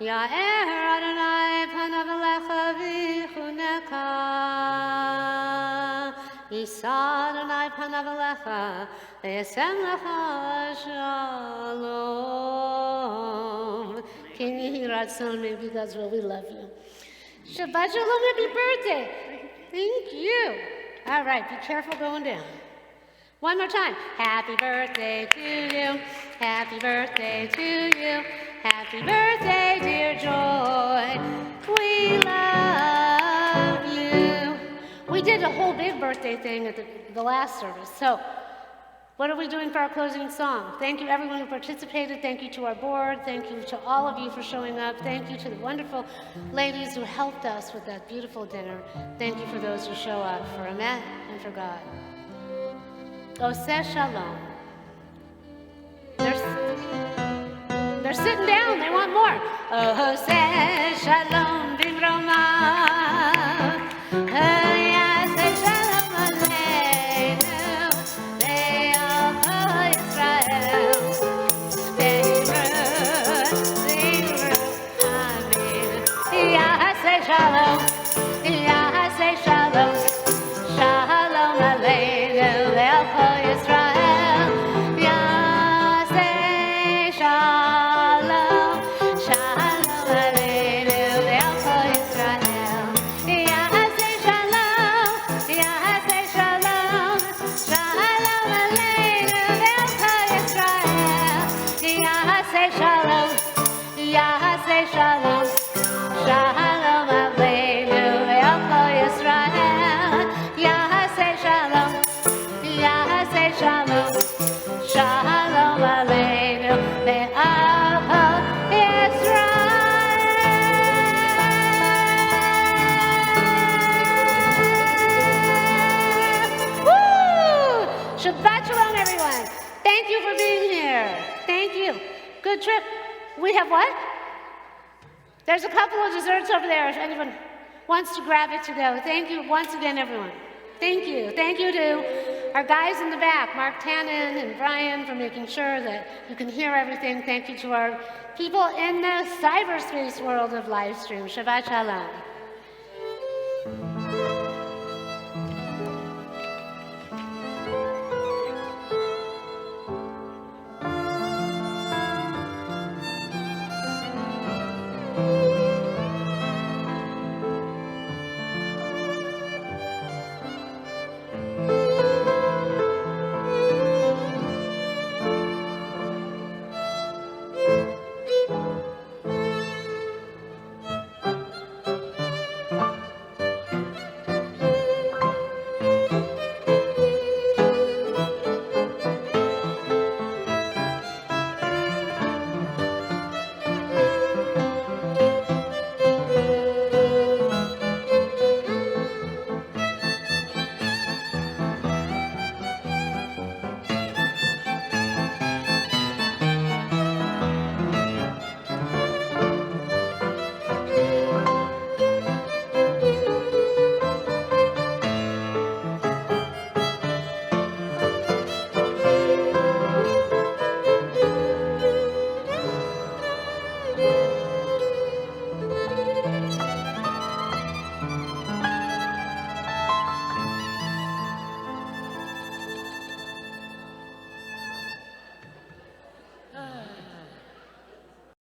Ya'er Adonai panav elecha v'yichuneka, Yisa Adonai panav elecha v'yasem lecha shalom. King Yehi Ratzon, maybe God's will, we love you. Shabbat Shalom, happy birthday. Thank you. All right, be careful going down. One more time. Happy birthday to you. Happy birthday to you. Happy birthday, dear Joy. We love you. We did a whole big birthday thing at the last service. So what are we doing for our closing song? Thank you, everyone who participated. Thank you to our board. Thank you to all of you for showing up. Thank you to the wonderful ladies who helped us with that beautiful dinner. Thank you for those who show up, for Emet and for God. Oseh Shalom. They're sitting down. They want more. Oseh Shalom Bimroma. Shalom, Yahaseh Shalom, Shalom Aleinu, Le'elcho Yisrael, Yahaseh Shalom, Shalom Aleinu, Le'elcho Yisrael, Yahaseh Shalom, Yahaseh Shalom, Shalom Aleinu, Le'elcho Yisrael, Yahaseh Shalom, Yahaseh Shalom, Shalom Aleinu, Le'elcho Yisrael, Yahaseh Shalom, Yahaseh Shalom, Shalom Aleinu, Le'elcho Yisrael. Woo! Shabbat Shalom, everyone. Thank you for being here. Thank you. Good trip. We have what? There's a couple of desserts over there if anyone wants to grab it to go. Thank you once again, everyone. Thank you. Thank you to our guys in the back, Mark Tannen and Brian, for making sure that you can hear everything. Thank you to our people in the cyberspace world of live stream. Shabbat Shalom.